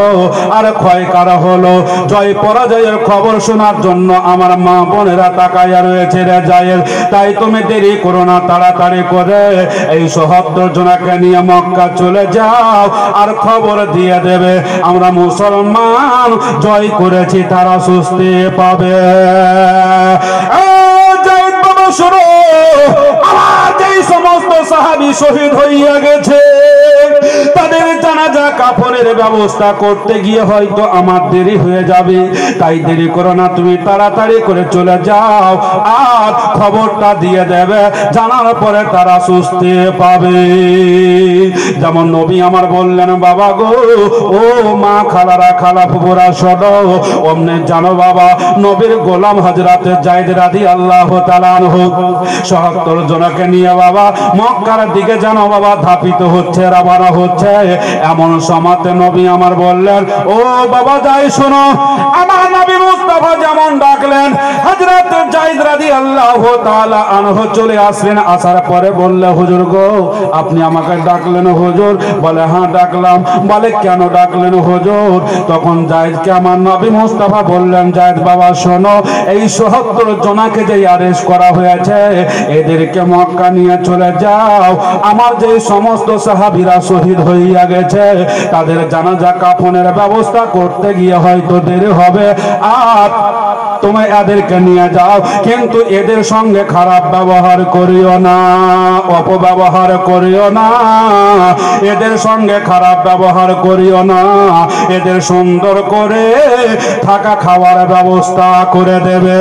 A: আর ক্ষয় কার হলো, জয় পরাজয়ের খবর শোনার জন্য আমার মা বোনেরা তাকাইয়া রয়েছে রে জায়েদ। তাই তুমি দেরি করো না, তাড়াতাড়ি করে এই ৭০ জনকে নিয়ে মক্কা চলে যাও, আর খবর দিয়ে দেবে আমরা মুসলমান জয় করেছি, তারা সুস্থি পাবে। জায়েদ বাবা শোনো, আমার যেই সমস্ত সাহাবী শহীদ হইয়া গেছে, তাদের জানাজা কাফনের ব্যবস্থা করতে গিয়ে হয়তো আমার দেরি হয়ে যাবে, তাই দেরি করো না, তুমি তাড়াতাড়ি করে চলে যাও, আর খবরটা দিয়ে দেবে, জানার পরে তারা সুস্থি পাবে। যেমন নবী আমার বললেন, বাবা গো, ও মা খালারা, খালা ফুফুরা শোনো, অমনে জানো বাবা, নবীর গোলাম হযরত যায়েদ রাদিয়াল্লাহু তাআলা আনহু ৭০ জনকে নিয়ে বাবা মক্কার দিকে জানো বাবা ধাপিত হচ্ছে, রওনা হচ্ছে। এমন সময়তে নবী আমার বললেন, ও বাবা যাই শোনো। আমার নবী মুস্তাফা যেমন ডাকলেন, হযরত যায়েদ রাদিয়াল্লাহু তাআলা আনহু চলে আসলেন। আসার পরে বললে, হুজুর গো, আপনি আমাকে ডাকলেন হুজুর? বলে হ্যাঁ ডাকলাম। বলে কেন ডাকলেন হুজুর? তখন যায়েদকে আমার নবী মুস্তাফা বললেন, যায়েদ বাবা শোনো, এই ৭০ জনকে যে আরেস্ট করা হয়েছে, এদেরকে মক্কা নিয়ে চলে যাও, আমার যে সমস্ত সাহাবীরা শহীদ হইয়া গেছে, তাদের জানাজা কাফনের ব্যবস্থা করতে গিয়ে হয়তো দেরি হবে, আর তুমি এদেরকে নিয়ে যাও, কিন্তু এদের সঙ্গে খারাপ ব্যবহার করিও না, অপব্যবহার করিও না, এদের সঙ্গে খারাপ ব্যবহার করিও না, এদের সুন্দর করে থাকা খাওয়ার ব্যবস্থা করে দেবে।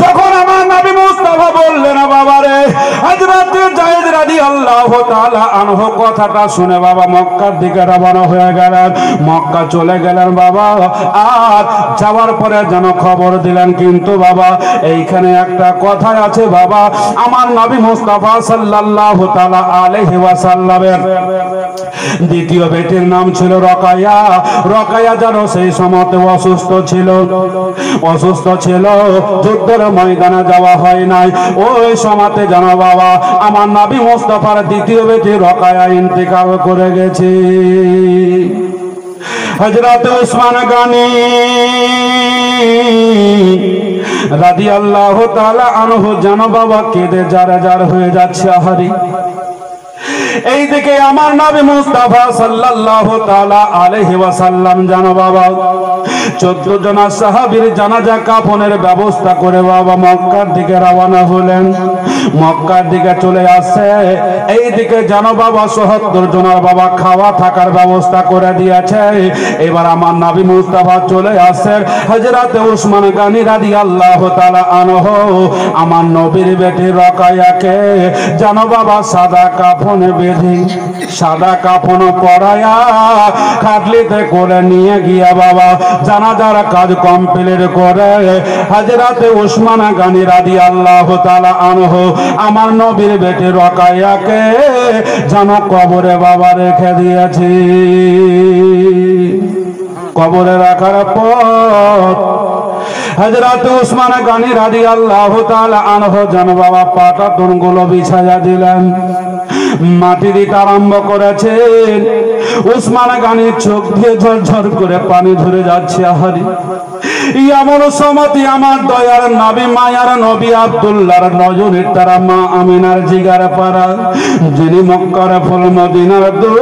A: যখন আমার নবী মুস্তাফা বললেন, বাবারে হযরত যায়েদ খালিদ রাদিয়াল্লাহু তাআলা আনহু কথাটা শুনে বাবা মক্কার দিকে রওনা হয়ে গেলেন। মক্কা চলে গেলেন বাবা। আর যাওয়ার পরে যেন খবর দিলেন, কিন্তু বাবা এইখানে একটা কথা আছে বাবা, আমার নবী মুস্তাফা সাল্লাল্লাহু তাআলা আলাইহি ওয়াসাল্লামের দ্বিতীয় বেটির নাম ছিল রকায়া। রকায়া যেন সেই সময়তে অসুস্থ ছিল, যুদ্ধের ময়দানে যাওয়া হয় নাই। ওই সময়তে যেন বাবা আমার নবী মুস্তাফার দ্বিতীয় বেটি রকায়া ইন্তেকাল করে গেছে। হযরত ওসমান গনি রাদিয়াল্লাহু তাআলা আনহু যেন বাবা কেঁদে জার হয়ে যাচ্ছে। আহারি এইদিকে আমার নবী মুস্তাফা সাল্লাল্লাহু তাআলা আলাইহি ওয়াসাল্লাম জানো বাবা 14 জন সাহাবীর জানাজা কাফনের ব্যবস্থা করে বাবা মক্কার দিকে রওনা হলেন। মক্কার দিকে চলে আসছে। এইদিকে জানো বাবা ৭০ জনের বাবা খাওয়া থাকার ব্যবস্থা করে দিয়েছে। এবার আমার নবী মুস্তাফা চলে আসছেন। হযরত ওসমান গনি রাদিয়াল্লাহু তাআলা আনহু আমার নবীর বেটি রকায়াকে জানো বাবা সাদা কাফনে বেঁধে সাদা কাফন পরায়া খাটলিতে করে নিয়ে গিয়া বাবা জানাজার কাজ কমপ্লিট করে হযরত ওসমান গনি রাদিয়াল্লাহু তাআলা আনহু আমার নবীর বেটি রকায়াকে জানো কবরে বাবা রেখে দিয়েছি। কবরে রাখার পর হযরত ওসমান গনি রাদিয়াল্লাহু তাআলা আনহু জানো বাবা পাটাতন গুলো বিছায়া দিলেন, মাটি দিতে আরম্ভ করেছেন। ওসমান গনির চোখ দিয়ে ঝরঝর করে পানি ঝরে যাচ্ছে। আহারি এমন সমতি আমার দয়ার নবী মায়ার নবী আব্দুল্লাহর নজরের তারা মা আমিনার জিগার পাড়া, যিনি মক্কার ফুল মদিনার দুল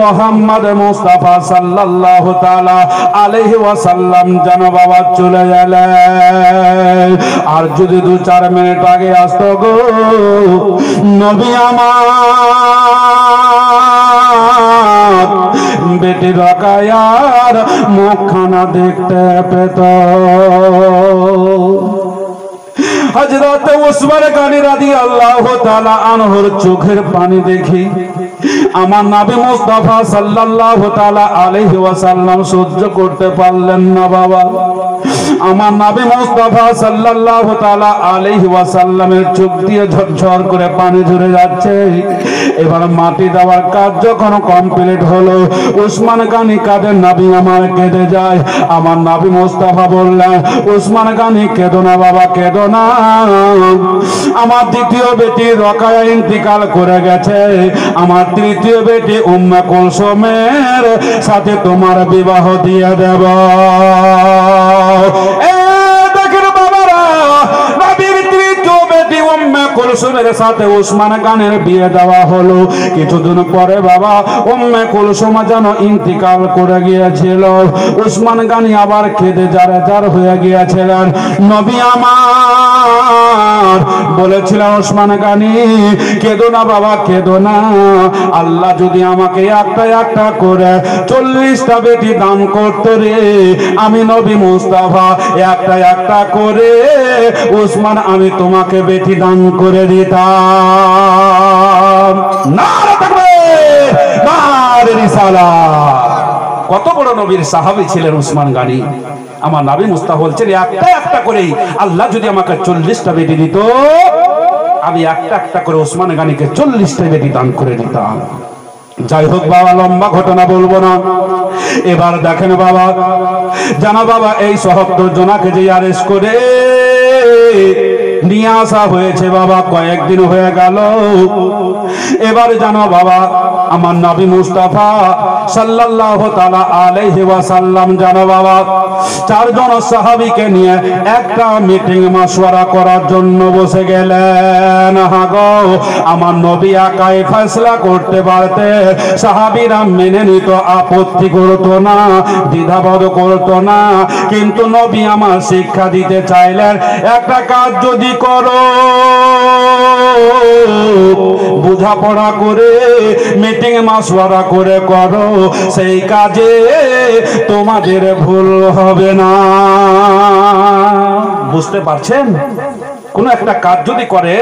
A: মুহাম্মদ মুস্তাফা সাল্লাল্লাহু তাআলা আলাইহি ওয়াসাল্লাম জানো বাবা চলে গেলেন। আর যদি 2-4 মিনিট আগে আসতো গো নবী আমার বেটি রকায়ার মুখখানা দেখতে পেত। হযরত ওসমান গনি রাদিয়াল্লাহু তাআলা আনহুর চোখের পানি দেখি আমার নবী মুস্তাফা সাল্লাল্লাহু তাআলা আলাইহি ওয়াসাল্লাম সহ্য করতে পারলেন না বাবা। আমার নবী মুস্তাফা সাল্লাল্লাহু তাআলা আলাইহি ওয়াসাল্লামের চোখ দিয়ে ঝরঝর করে পানি ঝরে যাচ্ছে। এবার মাটি দেওয়ার কাজ যখন কমপ্লিট হলো ওসমান গনি কাঁদে, নবী আমার কেঁদে যায়। আমার নবী মুস্তাফা বললেন, ওসমান গনি কেঁদো না বাবা, কেঁদো না। আমার দ্বিতীয় বেটি রকায়া ইন্তিকাল করে গেছে। আমার তৃতীয় বেটি উম্মে কুলসুমের সাথে তোমার বিবাহ দিয়ে দেব। কুলসুমের সাথে ওসমান গনির বিয়ে দেওয়া হলো। কিছুদিন পরে বাবা উম্মে কুলসুম যেন ইন্তিকাল করে গিয়েছিল। ওসমান গনি আবার কেঁদে জার হয়ে গিয়েছিলেন। নবী আমার বলেছিলেন, ওসমান গনি কেঁদো না বাবা, কেঁদো না। আল্লাহ যদি আমাকে একটা করে 40টা বেটি দান করতো রে, আমি নবী মুস্তাফা একটা করে ওসমান আমি তোমাকে বেটি দান করে দিতাম। নারে তাকবীর, নারে রিসালাত। কত বড় নবীর সাহাবী ছিলেন ওসমান গনি। আমার নবী মুস্তাফা বলছেন একটা করেই আল্লাহ যদি আমাকে 40টা বেটি দিত, আমি একটা করে ওসমান গনিকে 40টা বেটি দান করে দিতাম। যাই হোক বাবা, লম্বা ঘটনা বলবো না। এবার দেখেন বাবা, জানা বাবা এই ৭০ জনাকে যে অ্যারেস্ট করে নিয়ে আসা হয়েছে বাবা, কয়েকদিন হয়ে গেল। এবার জানো বাবা আমার নবী মুস্তাফা সাল্লাল্লাহু তাআলা আলাইহি ওয়াসাল্লাম জানো বাবা 4 জন সাহাবীকে নিয়ে একটা মিটিং মাশওয়ারা করার জন্য বসে গেলেন। হ্যাঁ গো, আমার নবী একাই ফয়সালা করতে পারতে, সাহাবীরা মেনে নিত, আপত্তি করতো না, দ্বিধাবোধ করতো না। কিন্তু নবী আমার শিক্ষা দিতে চাইলেন, একটা কাজ যদি করো বোঝাপড়া করে মিটিং মাশওয়ারা করে করো, সেই কাজে তোমাদের ভুল হবে না। বুঝতে পারছেন? কোন একটা কাজ যদি করে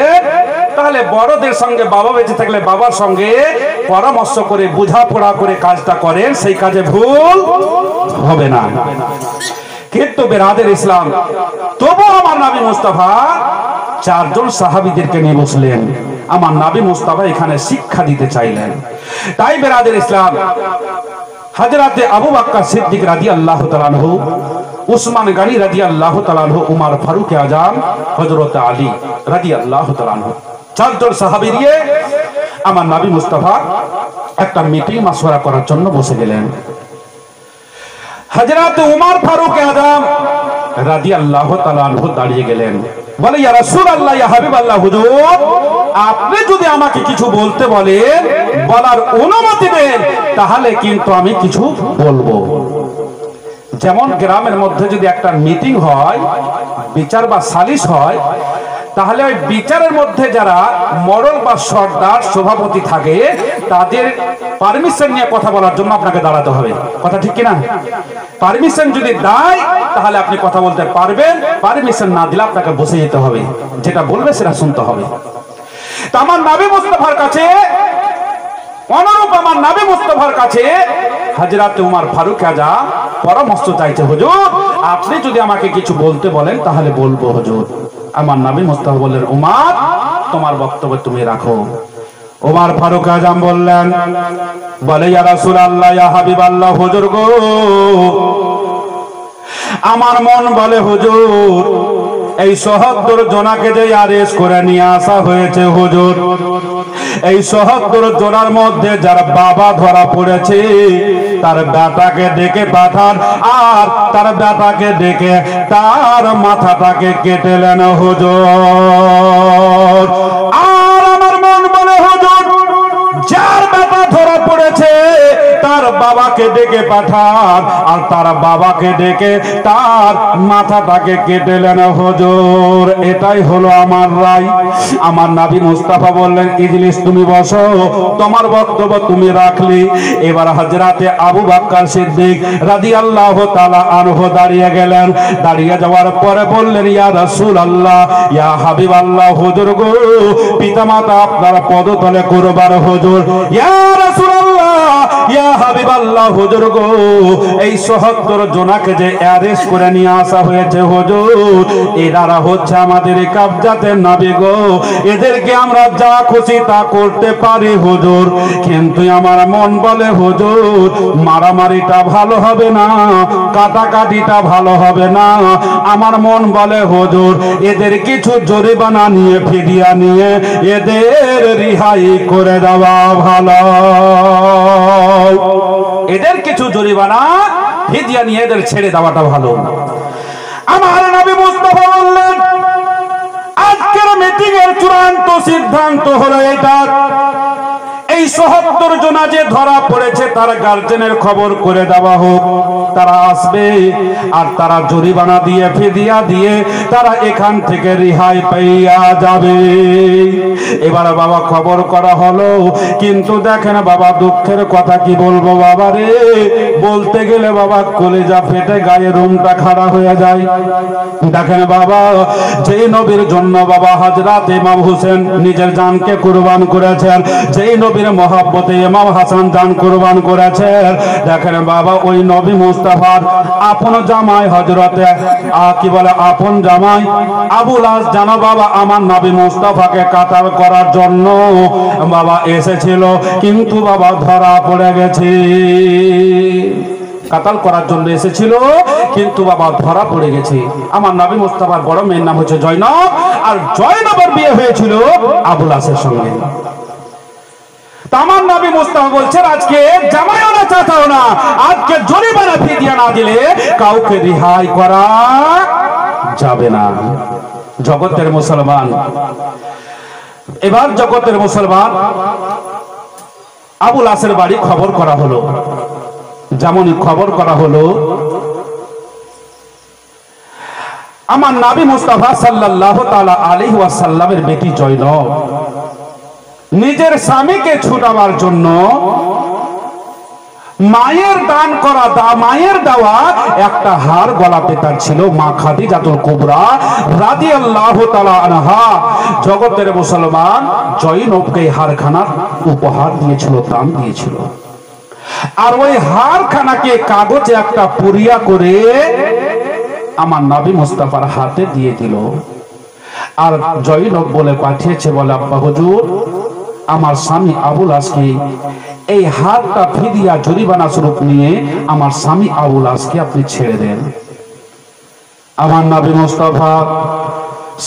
A: তাহলে বড়দের সঙ্গে বাবা বেঁচে থাকলে বাবার সঙ্গে পরামর্শ করে বোঝাপড়া করে কাজটা করেন, সেই কাজে ভুল হবে না। কিন্তু বেরাদের ইসলাম, তবু আমার নবী মুস্তাফা চারজন সাহাবীদেরকে নিয়ে বসলেন। আমার নবী মুস্তাফা এখানে শিক্ষা দিতে চাইলেন। তাই বেরাদের ইসলাম, হযরতে আবু বকর সিদ্দিক রাদিয়াল্লাহু তাআলা আনহু, উসমান গনি রাদিয়াল্লাহু তাআলা আনহু, উমর ফারুক আজম, হযরত আলী রাদিয়াল্লাহু তাআলা আনহু, চারজন সাহাবী নিয়ে আমার নবী মুস্তাফা একটা মিটিং মাশওয়ারা করার জন্য বসে গেলেন। হযরত উমর ফারুক আজম রাদিয়াল্লাহু তাআলা আনহু দাঁড়িয়ে গেলেন, বলে ইয়া রাসূলুল্লাহ, ইয়া হাবিবাল্লাহ, হুজুর আপনি যদি আমাকে কিছু বলতে বলেন, বলার অনুমতি দেন, তাহলে কিন্তু আমি কিছু বলবো। যেমন গ্রামের মধ্যে যদি একটা মিটিং হয়, বিচার বা সালিশ হয়, তাহলে ওই বিচারের মধ্যে যারা মডল বা সর্দার সভাপতি থাকে, তাদের পারমিশন নিয়ে কথা বলার জন্য আপনাকে দাঁড়াতে হবে। কথা ঠিক কিনা? পারমিশন যদি দেয় তাহলে আপনি কথা বলতে পারবেন, পারমিশন না দিলে আপনাকে বসে যেতে হবে, যেটা বলবে সেটা শুনতে হবে। তো আমার নবী মুস্তাফার কাছে অনুরূপ আমার নবী মুস্তাফার কাছে হযরত উমর ফারুক আজম পরামর্শ চাইছে, হুজুর আপনি যদি আমাকে কিছু বলতে বলেন তাহলে বলবো হুজুর। আমার নবী মুস্তাফা বললেন, উমর তোমার বক্তব্য তুমি রাখো। উমর ফারুক আজম বললেন, বলে ইয়া রাসূলুল্লাহ, ইয়া হাবিবাল্লাহ, হুজুর গো আমার মন বলে হুজুর এই ৭৭ জনাকে যে আরেস্ট করে নিয়ে আসা হয়েছে হুজুর, এই ৭৭ জনার মধ্যে যার বাবা ধরা পড়েছে তার বেটাকে ডেকে পাঠান, আর তার বেটাকে ডেকে তার মাথাটাকে কেটে নেন হুজুর। আর আমার মন বলে হুজুর যার বেটা ধরা পড়েছে তার বাবাকে ডেকে পাঠান, আর তার বাবাকে ডেকে তার মাথাটাকে কেটে নেন হুজুর। এটাই হলো আমার রায়। আমার নবী মুস্তাফা বললেন, ইজলিস, তুমি বসো, তোমার বক্তব্য তুমি রাখলি। এবার হযরতে আবু বকর সিদ্দিক রাদিয়াল্লাহু তাআলা আনহু দাঁড়িয়ে গেলেন। দাঁড়িয়ে যাওয়ার পরে বললেন, ইয়া রাসূলুল্লাহ, ইয়া হাবিবাল্লাহ, হুজুর গো পিতামাতা আপনার পদতলে কুরবান হুজুর। ইয়া রাসূলুল্লাহ, ইয়া হাবিবাল্লাহ, হুজুর গো এই ৭৭ জনাকে যে অ্যারেস্ট করে নিয়ে আসা হয়েছে হুজুর, এরা হচ্ছে আমাদের কবজাতে নবী গো, এদেরকে আমরা যা খুশি তা করতে পারি হুজুর। কিন্তু আমার মন বলে হুজুর মারামারিটা ভালো হবে না, কাটাকাটিটা ভালো হবে না। আমার মন বলে হুজুর এদের কিছু জরিমানা নিয়ে, ফিদিয়া নিয়ে এদের রিহাই করে দেওয়া ভালো। এদের কিছু জরিমানা ফিদিয়া নিয়ে এদের ছেড়ে দেওয়াটা ভালো। আমার নবী মুস্তাফা বললেন, আজকের মিটিং এর চূড়ান্ত সিদ্ধান্ত হলো এটা, এই ৭৭ জনা যে ধরা পড়েছে তার গার্জেনের খবর করে দেওয়া হোক, তারা আসবে আর তারা জরিমানা দিয়ে, ফিদিয়া দিয়ে তারা এখান থেকে রেহাই পাইয়া যাবে। এবার বাবা খবর করা হলো, কিন্তু দেখেন বাবা দুঃখের কথা কি বলবো বাবা রে, বলতে গেলে বাবা কলেজা ফেটে গায়ে রুমটা খাড়া হয়ে যায়। দেখেন বাবা, যেই নবীর জন্য বাবা হযরত ইমাম হোসেন নিজের জানকে কুরবান করেছেন, যেই নবীর মহব্বতে ইমাম হাসান জান কুরবান করেছেন, দেখেন বাবা ওই নবী মুস্তাফার আপন জামাই হযরতে কি বলে আপন জামাই আবুল আস জানো বাবা আমার নবী মুস্তাফাকে কাতাল করার জন্য বাবা এসেছিল, কিন্তু বাবা ধরা পড়ে গেছে। কাতাল করার জন্য এসেছিল, কিন্তু বাবা ধরা পড়ে গেছে। আমার নবী মুস্তাফার বড় মেয়ের নাম হচ্ছে জয়নব, আর জয়নবের বিয়ে হয়েছিল আবুল আসের সঙ্গে। আমার নবী মুস্তাফা বলছেন আজকে জামাইও না চাচাও না, আজকে জরিমানা ফিদিয়া না দিলে কাউকে রিহাই করা যাবে না। জগতের মুসলমান, এবার জগতের মুসলমান আবুল আসের বাড়ি খবর করা হলো। যেমনই খবর করা হলো, আমার নবী মুস্তাফা সাল্লাল্লাহু তাআলা আলাইহি ওয়াসাল্লামের বেটি জয়নব নিজের স্বামীকে ছুটাবার জন্য মায়ের দান করা মায়ের দেওয়া একটা হার গলাতে তার ছিল। মা খাদিজাতুল কুবরা রাদিয়াল্লাহু তাআলা আনহা জগতের মুসলমান জয়নবকে হারখানা উপহার দিয়েছিল, দান দিয়েছিল। আর ওই হারখানাকে কাগজে একটা পুরিয়া করে আমার নবী মুস্তাফার হাতে দিয়ে দিল। আর জয়নব বলে পাঠিয়েছে, বলে আব্বা হুজুর, আমার স্বামী আবুল আসকে এই হাতটা ফিদিয়া জরিমানা স্বরূপ নিয়ে আমার স্বামী আবুল আসকে আপনি ছেড়ে দেন। আমার নবী মুস্তাফা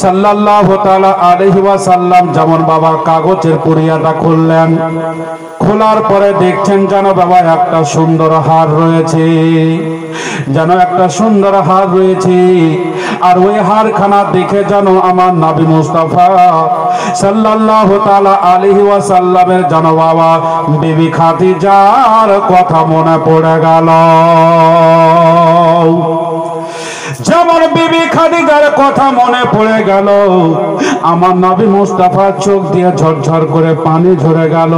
A: সাল্লাল্লাহু তাআলা আলাইহি ওয়াসাল্লাম যেমন বাবা কাগজের পুরিয়াটা খুললেন, খোলার পরে দেখছেন যেন বাবা একটা সুন্দর হার রয়েছে, যেন একটা সুন্দর হার রয়েছে। আর ওই হারখানা দেখে যেন আমার নবী মুস্তাফা সাল্লাল্লাহু তাআলা আলাইহি ওয়াসাল্লামের যেন বাবা বিবি খাদিজার কথা মনে পড়ে গেল। যেমন বিবি খাদিজার কথা মনে পড়ে গেল, আমার নবী মুস্তাফার চোখ দিয়ে ঝরঝর করে পানি ঝরে গেল।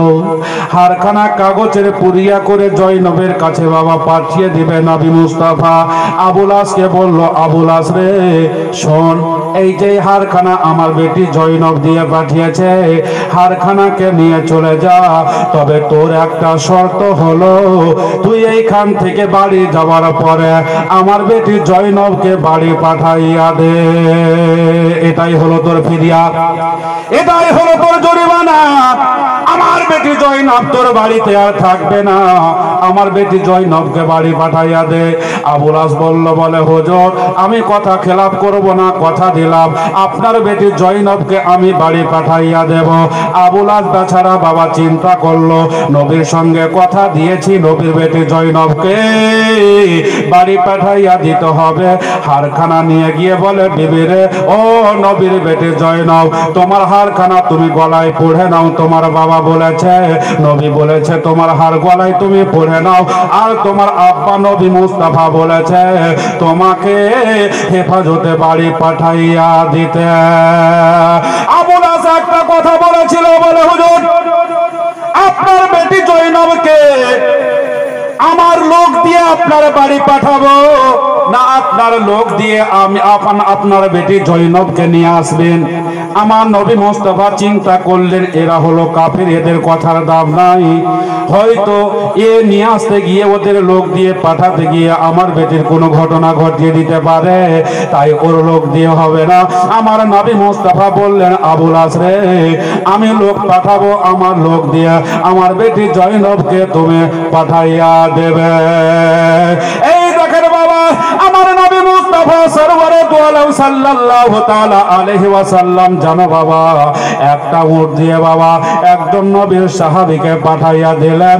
A: হারখানা কাগজের পুরিয়া করে জয়নবের কাছে বাবা পাঠিয়ে দিবে নবী মুস্তাফা। আবুল আসকে বলল, আবুল আস রে শোন, এই যে হারখানা আমার বেটি জয়নব দিয়ে পাঠিয়েছে, হারখানাকে নিয়ে চলে যা। তবে তোর একটা শর্ত হলো, তুই এইখান থেকে বাড়ি যাওয়ার পরে আমার বেটি জয়নবকে বাড়ি পাঠাইয়া দে। এটাই হলো তোর ফিদিয়া, এটাই হলো তোর জরিমানা। আমার বেটি জয়নব তোর বাড়িতে আর থাকবে না, আমার বেটি জয়নবকে বাড়ি পাঠাইয়া দে। আবুল আস বলল, বলে হুজুর, আমি কথা খেলাপ করব না, কথা দিলাম আপনার বেটি জয়নবকে আমি বাড়ি পাঠাইয়া দেব। আবুল আস বেচারা বাবা চিন্তা করলো, নবীর সঙ্গে কথা দিয়েছি, নবীর বেটি জয়নবকে বাড়ি পাঠাইয়া দিতে হবে। হারখানা নিয়ে গিয়ে বলে, বিবি রে, ও নবীর বেটি জয়নব, তোমার হারখানা তুমি গলায় পড়ে নাও। তোমার বাবা বলেছে, নবী বলেছে তোমার হার গলায় তুমি পড়ে নাও। আর তোমার আব্বা নবী মুস্তাফা বলেছে তোমাকে হেফাজতে বাড়ি পাঠাইয়া দিতে। আবুল আস একটা কথা বলেছিল, বলে হুজুর, আপনার বেটি জয়নবকে আমার লোক দিয়ে আপনার বাড়ি পাঠাবো না আপনার লোক দিয়ে আমি আপনার বেটি জয়নবকে নিয়ে আসবেন? আমার নবী মুস্তাফা চিন্তা করলেন, এরা হলো কাফের, এদের কথার দাম নাই। হয়তো এ নিয়ে আসতে গিয়ে ওদের লোক দিয়ে পাঠাতে গিয়ে আমার বেটির কোনো ঘটনা ঘটিয়ে দিতে পারে, তাই ওর লোক দিয়ে হবে না। আমার নবী মুস্তাফা বললেন, আবুল আস রে, আমি লোক পাঠাবো, আমার লোক দিয়ে আমার বেটি জয়নবকে তুমি পাঠাইয়া দেবে। এই দেখেন বাবা, আমার নবী মুস্তাফা সরওয়ারে দু আলম সাল্লাল্লাহু তাআলা আলাইহি ওয়াসাল্লাম জানো বাবা একটা উট দিয়ে বাবা একজন নবীর সাহাবীকে পাঠাইয়া দিলেন।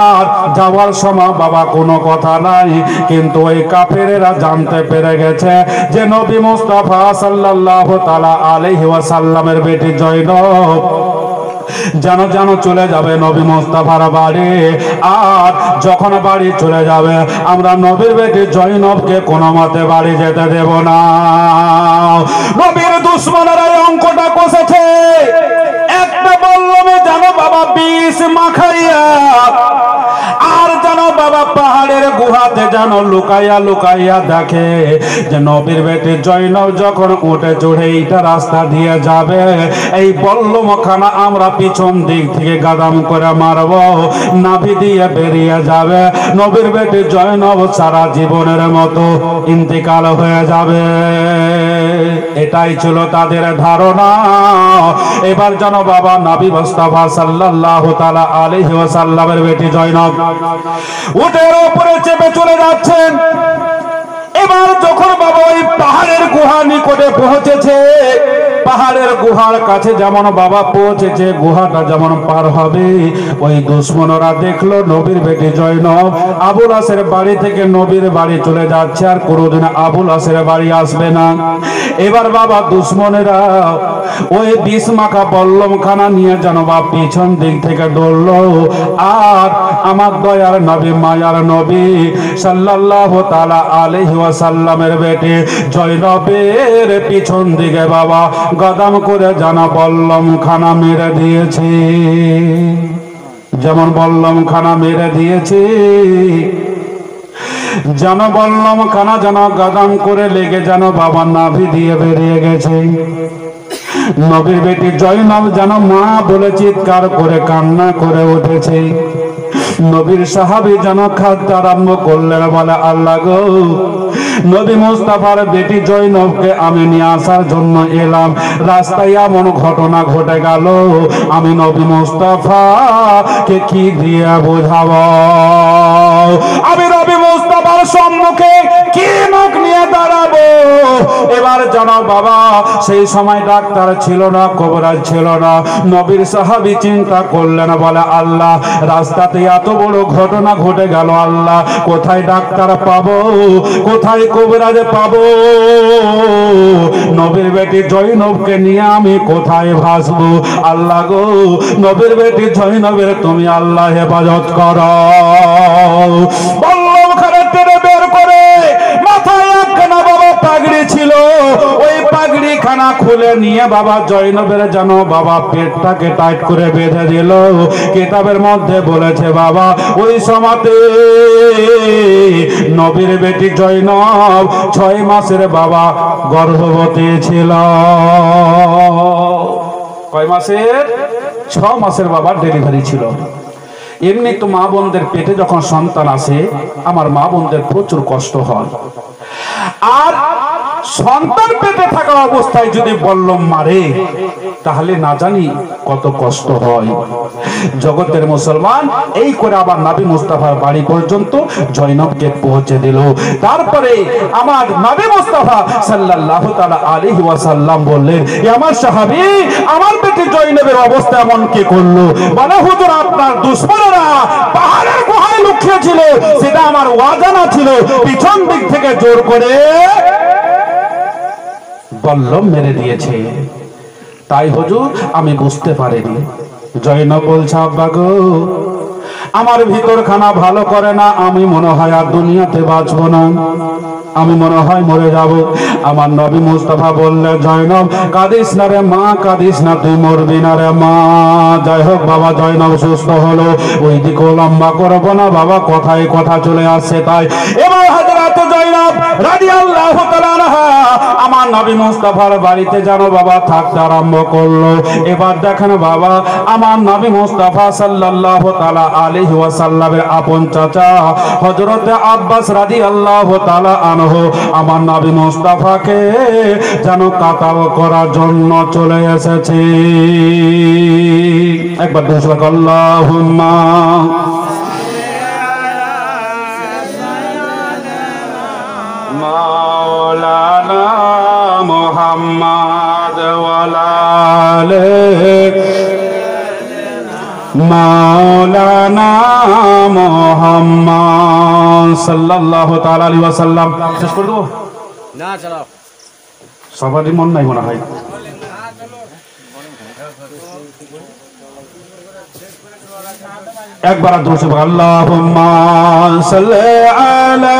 A: আর যাওয়ার সময় বাবা কোনো কথা নাই, কিন্তু ওই কাফেরেরা জানতে পেরে গেছে যে নবী মুস্তাফা সাল্লাল্লাহু তাআলা আলাইহি ওয়াসাল্লামের বেটি জয়নব জানো চলে যাবে নবী মুস্তাফার বাড়ি। আর যখন বাড়ি চলে যাবে, আমরা নবীর বেটি জয়নবকে কোনো মতে বাড়ি যেতে দেব না। নবীর দুশমনেরা অঙ্কটা কষেছে, একটা বললমে জানো বাবা বিষ মাখাইয়া, আর জানো বাবা পাহাড়ের গুহাতে জানো লুকাইয়া লুকাইয়া দেখে যে নবীর বেটি জয়নব যখন উঠে চড়ে এইটা রাস্তা দিয়ে যাবে, এই বল্লমখানা আমরা পিছন দিক থেকে গাদাম করে মারব, নাভি দিয়ে বেরিয়ে যাবে, নবীর বেটি জয়নব সারা জীবনের মতো ইন্তেকাল হয়ে যাবে। এটাই ছিল তাদের ধারণা। এবার জানো বাবা নবী মুস্তাফা সাল্লাল্লাহু তাআলা আলাইহি ওয়াসাল্লামের বেটি জয়নব উটের উপরে চেপে চলে যাচ্ছেন। এবার যখন বাবা ওই পাহাড়ের গুহা নিকটে পৌঁছেছে, পাহাড়ের গুহার কাছে যেমন বাবা পৌঁছেছে, গুহাটা যেমন পার হবে, ওই দুশমনরা দেখলো নবীর বেটি জয়নব আবুল আসের বাড়ি থেকে নবীর বাড়ি চলে যাচ্ছে, আর কোনোদিন আবুল আসের বাড়ি আসবে না। এবার বাবা দুশমনেরা ওই বিষ মাখা বল্লমখানা নিয়ে যেন বা পিছন দিক থেকে দৌড়লো। আর আমার দয়ার নবী মায়ার নবী সাল্লাল্লাহু তাআলা আলাইহি ওয়াসাল্লামের বেটি জয়নবের পিছন দিকে বাবা গাদাম করে জানা বল্লমখানা মেরে দিয়েছে। যেমন বললাম খানা মেরে দিয়েছে, যেন বললাম খানা যেন গাদাম করে লেগে যেন বাবার নাভি দিয়ে বেরিয়ে গেছে। নবীর বেটি জয়নব যেন মা বলে চিৎকার করে কান্না করে উঠেছে। নবীর সাহাবী যেন খাদ্য আরম্ভ করলেন, বলে আল্লাহ গো, নবী মুস্তাফার বেটি জয়নবকে আমি নিয়ে আসার জন্য এলাম, রাস্তায় এমন ঘটনা ঘটে গেল, আমি নবী মুস্তাফাকে কি দিয়ে বোঝাবো? আমি নবী মুস্তাফার সম্মুখে কি মুখ নিয়ে দাঁড়াবো? এবার জানো বাবা, সেই সময় ডাক্তার ছিল না, কবরাজ ছিল না। নবীর সাহাবী চিন্তা করলেন, বলে আল্লাহ, রাস্তাতে এত বড় ঘটনা ঘটে গেল, আল্লাহ কোথায় ডাক্তার পাবো, কোথায় কবরাজ পাবো? নবীর বেটি জয়নবকে নিয়ে আমি কোথায় ভাসবো? আল্লাহ গো, নবীর বেটি জয়নবের তুমি আল্লাহ হেফাজত করো। বললাম খানে টেনে বের করে মাথায় একখানা বাবা পাগড়ি ছিল, ওই পাগড়ি খানা খুলে নিয়ে বাবা জয়নবের যেন বাবা পেটটাকে টাইট করে বেঁধে দিল। কিতাবের মধ্যে বলেছে বাবা, ওই সময়তে নবীর বেটি জয়নব 6 মাসের বাবা গর্ভবতী ছিল। কয় মাসের? 6 মাসের বাবা ডেলিভারি ছিল। এমনি তো মা বোনদের পেটে যখন সন্তান আসে, আমার মা বোনদের প্রচুর কষ্ট হয়। আর সন্তান পেটে থাকা অবস্থায় যদি বল্লম মারে, তাহলে না জানি কত কষ্ট হয়। জগতের মুসলমান এই করে আবার নবী মুস্তাফার বাড়ি পর্যন্ত জয়নবকে পৌঁছে দিল। তারপরে আমার নবী মুস্তাফা সাল্লাল্লাহু তাআলা আলাইহি ওয়াসাল্লাম বললেন, আমার সাহাবী, আমার বেটি জয়নবের অবস্থা এমন কি করলো? বলে হুজুর, আপনার দুশমনেরা পাহাড়ের গুহায় লুকিয়ে ছিল, সেটা আমার অজানা ছিল, পিছন দিক থেকে জোর করে বল্লম মেরে দিয়েছে। তাই হুজুর আমি বুঝতে পারিনি। জয়নব বলছে, আব্বা গো, আমার ভিতর খানা ভালো করে না, আমি মনে হয় আর দুনিয়াতে বাঁচবো না, আমি মনে হয় মরে যাব। আমার নবী মুস্তাফা বললে, জয়নব কাঁদিস না রে মা, কাঁদিস না, তুই মরবি না রে মা। যাই হোক বাবা, জয়নব সুস্থ হলো। ওই দিকেও লম্বা করবো না বাবা, কথায় কথা চলে আসছে। তাই এবার হযরত জয়নব রাদিয়াল্লাহু তাআলা আনহা আমার নবী মুস্তাফার বাড়িতে যেন বাবা থাকতে আরম্ভ করলো। এবার দেখেন বাবা, আমার নবী মুস্তাফা সাল্লাল্লাহু তাআলা আলাইহি ওয়াসাল্লামের আপন চাচা হযরত আব্বাস রাদিয়াল্লাহু তাআলা আনহু আমার নবী মুস্তাফাকে যেন কাতাল করার জন্য চলে এসেছে। একবার দোয়া করো, আল্লাহুম্মা মাওলানা মুহাম্মদ ওয়ালা আলিহি মাওলানা মুহাম্মদ সাল্লাল্লাহু তাআলা আলাইহি ওয়াসাল্লাম। শেষ করে দেব না? চালাও, সবারই মন নাই মনে হয়। একবার দোষে আল্লাহুম্মা সাল্লি আলা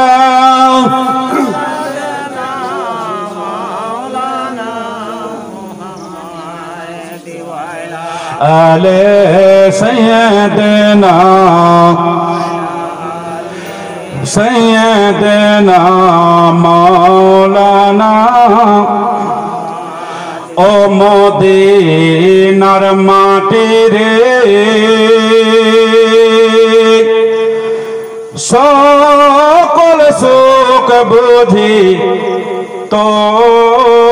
A: আলে সাইয়্যিদিনা সাইয়্যিদিনা মাওলানা। ও মদিনার মাটি রে, সকল সুখ বুঝি তোর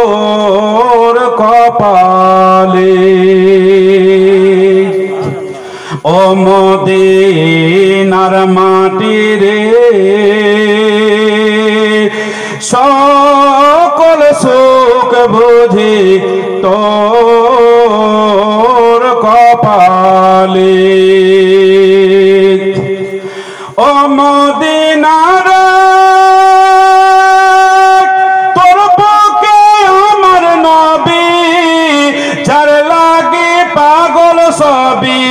A: কপালে। ও মদিনার মাটি রে, সকল সুখ বুঝি তোর কপালে। ও মদিনার তোর বুকে আমার নবী, যার লাগে পাগল সবই,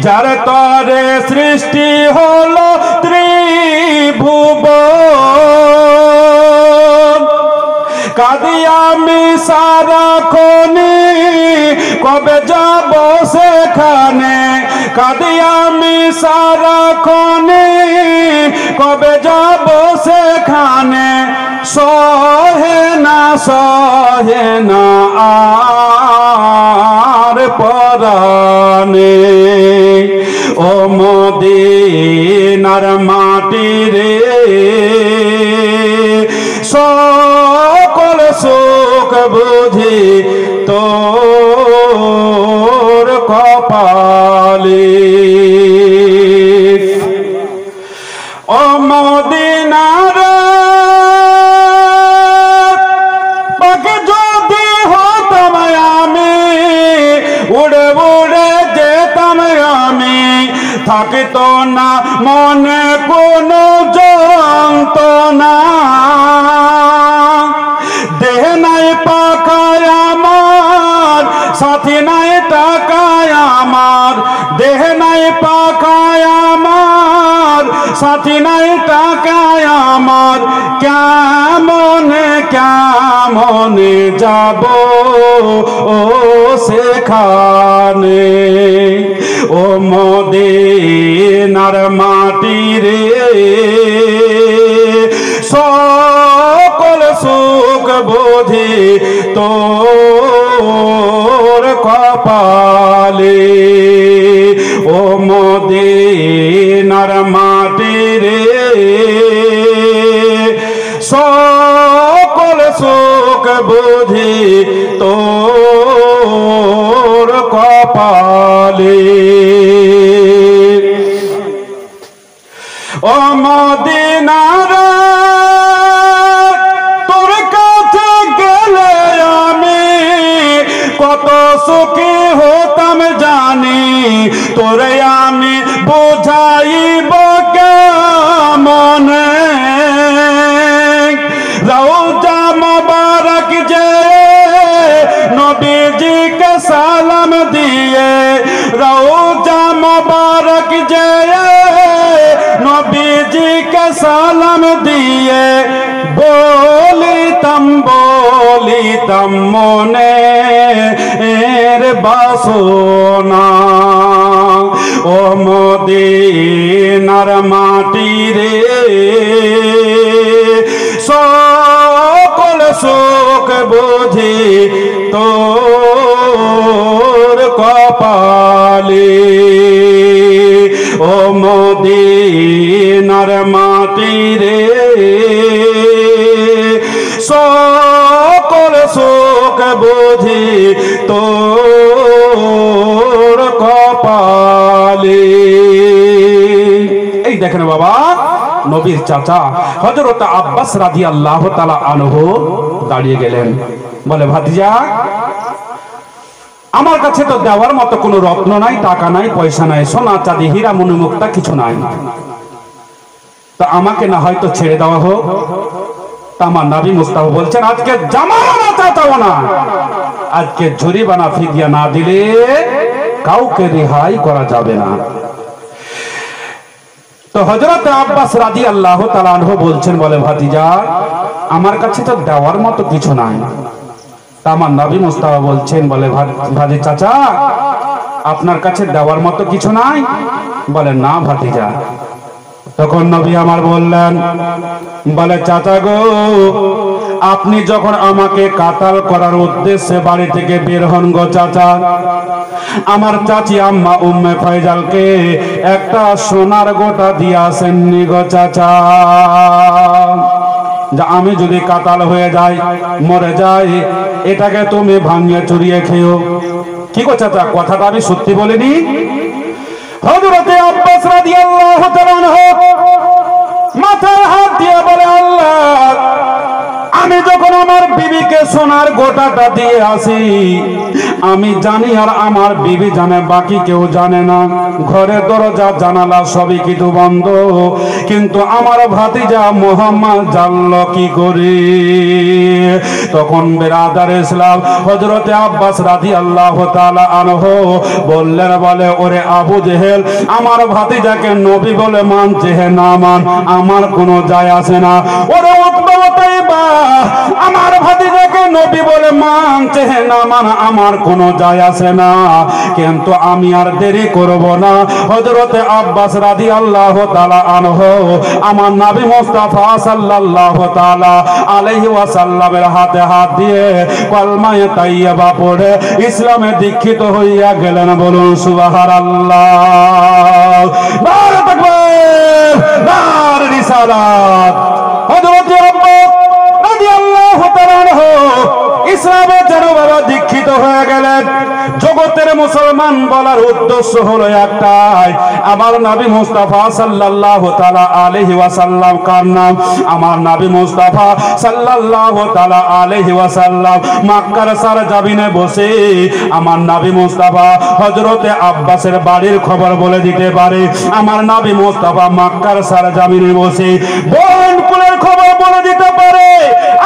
A: যার তরে সৃষ্টি হলো ত্রিভুবন। কাঁদি আমি সারাক্ষণে, কবে যাব সেখানে। কাঁদি আমি সারাক্ষণে, কবে যাব সেখানে। সহে না আর পরানে, ও মদিনার মাটি রে, সকল সুখ বুঝি তোর কপালে। ও মদিনার পাখি যদি হতাম আমি, উড়ে উড়ে যেতাম আমি। থাকিতো না মনে কোনো যন্ত্রণা, দেহ নাই পাখায় আমার, সাথী নাই টাকায় আমার। দেহ নাই পাখায় আমার, সাথী নাই টাকায় আমার। কেমনে কেমনে যাব ও সেখানে, ও মদিনার মাটি রে, সকল সুখ বুঝি তোর কপালে। ও মদিনার মাটি রে, সকল সুখ বুঝি তোর কপালে। ও মদিনার তোর কাছে গেলে আমি কত সুখী হতাম জানি। তোরে আমি বোঝাইব কেমনে, রওজা মুবারক যে নবীজিকে সালাম দিয়ে। রওজা মুবারক যে নবীজিকে সালাম দিয়ে। বলিতাম মনে এর বাসনা, ও মদিনার মাটি রে, সকল সুখ বুঝি তোর কপালে। ও মদিনার মাটি রে, সকল সুখ বুঝি তোর কপালে। এই দেখেন বাবা, নবীর চাচা হযরত আব্বাস রাদিয়াল্লাহু তাআলা আনহু দাঁড়িয়ে গেলেন। বলে ভাতিজা, আমার কাছে তো দেওয়ার মতো কোনো রত্ন নাই, টাকা নাই, পয়সা নাই, সোনা চাঁদি হীরা মণিমুক্তা কিছু নাই। তা আমাকে না হয়তো ছেড়ে দেওয়া হোক। তা আমার নবী মুস্তাফা বলছেন, আজকে জামানা চাচাও না, আজকে জরিমানা ফিদিয়া না দিলে কাউকে রেহাই করা যাবে না। তো হযরত আব্বাস রাদিয়াল্লাহু তাআলা আনহু বলছেন, বলে ভাতিজা, আমার কাছে তো দেওয়ার মতো কিছু নাই। তা আমার নবী মুস্তাফা বলছেন, বলে ভাতি চাচা, আপনার কাছে দেওয়ার মতো কিছু নাই? বলে না ভাতিজা। তখন নবী আমার বললেন, বলে চাচা গো, আপনি যখন আমাকে কাতাল করার উদ্দেশ্যে বাড়ি থেকে বের হন গো চাচা, আমার চাচি আম্মা উম্মে ফয়জালকে একটা সোনার গোটা দিয়ে আসেননি গো চাচা, যা আমি যদি কাতাল হয়ে যাই, মরে যাই, এটাকে তুমি ভাঙিয়ে চুরিয়ে খেও। কি গো চাচা, কথাটা আমি সত্যি বলিনি? হযরত আব্বাস রাদিয়াল্লাহু তাআলা আনহু মাথায় হাত দিয়ে বলে, আল্লাহ, আমি যখন আমার বিবিকে সোনার গোটাটা দিয়ে আসি, আমি জানি আর আমার বিবি জানে, বাকি কেউ জানে না। ঘরে দরজা জানালা সবই কিন্তু বন্ধ, কিন্তু আমার ভাতিজা মুহাম্মদ জানলো কি করে? তখন বেরাদার ইসলাম হযরত আব্বাস রাদিয়াল্লাহু তাআলা আনহু বললেন, বলে ওরে আবু জেহেল, আমার ভাতিজাকে নবী বলে মানছে হে না মান, আমার কোনো যায় আসে না। ওরে উতবা, আমার ভাতিজাকে নবী বলে মানছে না মান আমার কোনো যায় আসে না, কিন্তু আমি আর দেরি করব না। হযরতে আব্বাস রাদিয়াল্লাহু তাআলা আনহু আমার নবী মুস্তাফা সাল্লাল্লাহু তাআলা আলাইহি ওয়াসাল্লামের হাতে হাত দিয়ে কলমায়ে তাইয়্যিবা পড়ে ইসলামে দীক্ষিত হইয়া গেলেন। বলুন সুবহানাল্লাহ। নারে তাকবীর, নারে রিসালাত। হযরতে আব্বাস রাদিয়াল্লাহু তাআলা আনহু ইসলামে যেন বাবা দীক্ষিত হয়ে গেলেন। জগতের মুসলমান বলার উদ্দেশ্য হলো একটাই, আমার নবী মুস্তাফা সাল্লাল্লাহু তাআলা আলাইহি ওয়াসাল্লাম কার নাম? আমার নবী মুস্তাফা সাল্লাল্লাহু তাআলা আলাইহি ওয়াসাল্লাম মক্কার সরজমিনে বসে আমার নবী মুস্তাফা হযরতে আব্বাসের বাড়ির খবর বলে দিতে পারে। আমার নবী মুস্তাফা মক্কার সরজমিনে বসে বনকুলের খবর বলে দিতে পারে।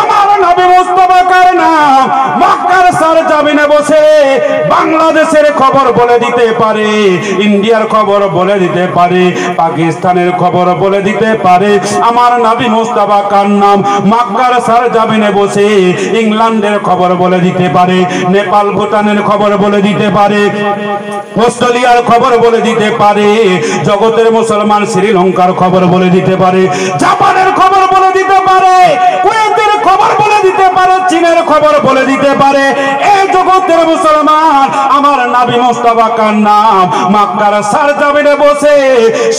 A: আমার নবী মুস্তাফা কার নাম? মক্কার সরজমিনে বসে বাংলাদেশের খবর বলে দিতে পারে, ইন্ডিয়ার খবর বলে দিতে পারে, পাকিস্তানের খবর বলে দিতে পারে। আমার নবী মুস্তাফা কার নাম? মক্কার সরজমিনে বসে ইংল্যান্ডের খবর বলে দিতে পারে, নেপাল ভুটানের খবর বলে দিতে পারে, অস্ট্রেলিয়ার খবর বলে দিতে পারে, জগতের মুসলমান শ্রীলঙ্কার খবর বলে দিতে পারে, জাপানের খবর বলে দিতে পারে, কুয়েতের খবর বলে দিতে পারে, চীনের খবর বলে দিতে পারে। এই জগতের মুসলমান আমার নবী মুস্তাফা কার নাম? মক্কার সরজমিনে বসে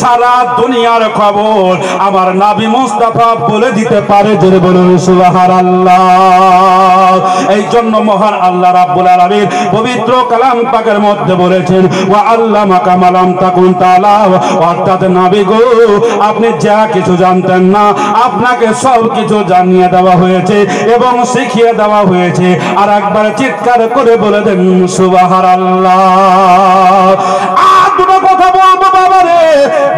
A: সারা দুনিয়ার খবর আমার নবী মুস্তাফা বলে দিতে পারে। জোরে বলুন সুবহানাল্লাহ। এই জন্য মহান আল্লাহ রাব্বুল আলামিন পবিত্র কালাম পাকের মধ্যে বলেছেন, ওয়া আল্লামাকা মা লাম তাকুন তাআলাম, অর্থাৎ নবী গো আপনি যা কিছু জানতেন না আপনাকে সব কিছু জানিয়ে দেওয়া হয়েছে এবং শিখিয়ে দেওয়া হয়েছে। আর একবার চিৎকার করে বলে দেন সুবহানাল্লাহ। আর দুটো কথা বলবো বাবা রে,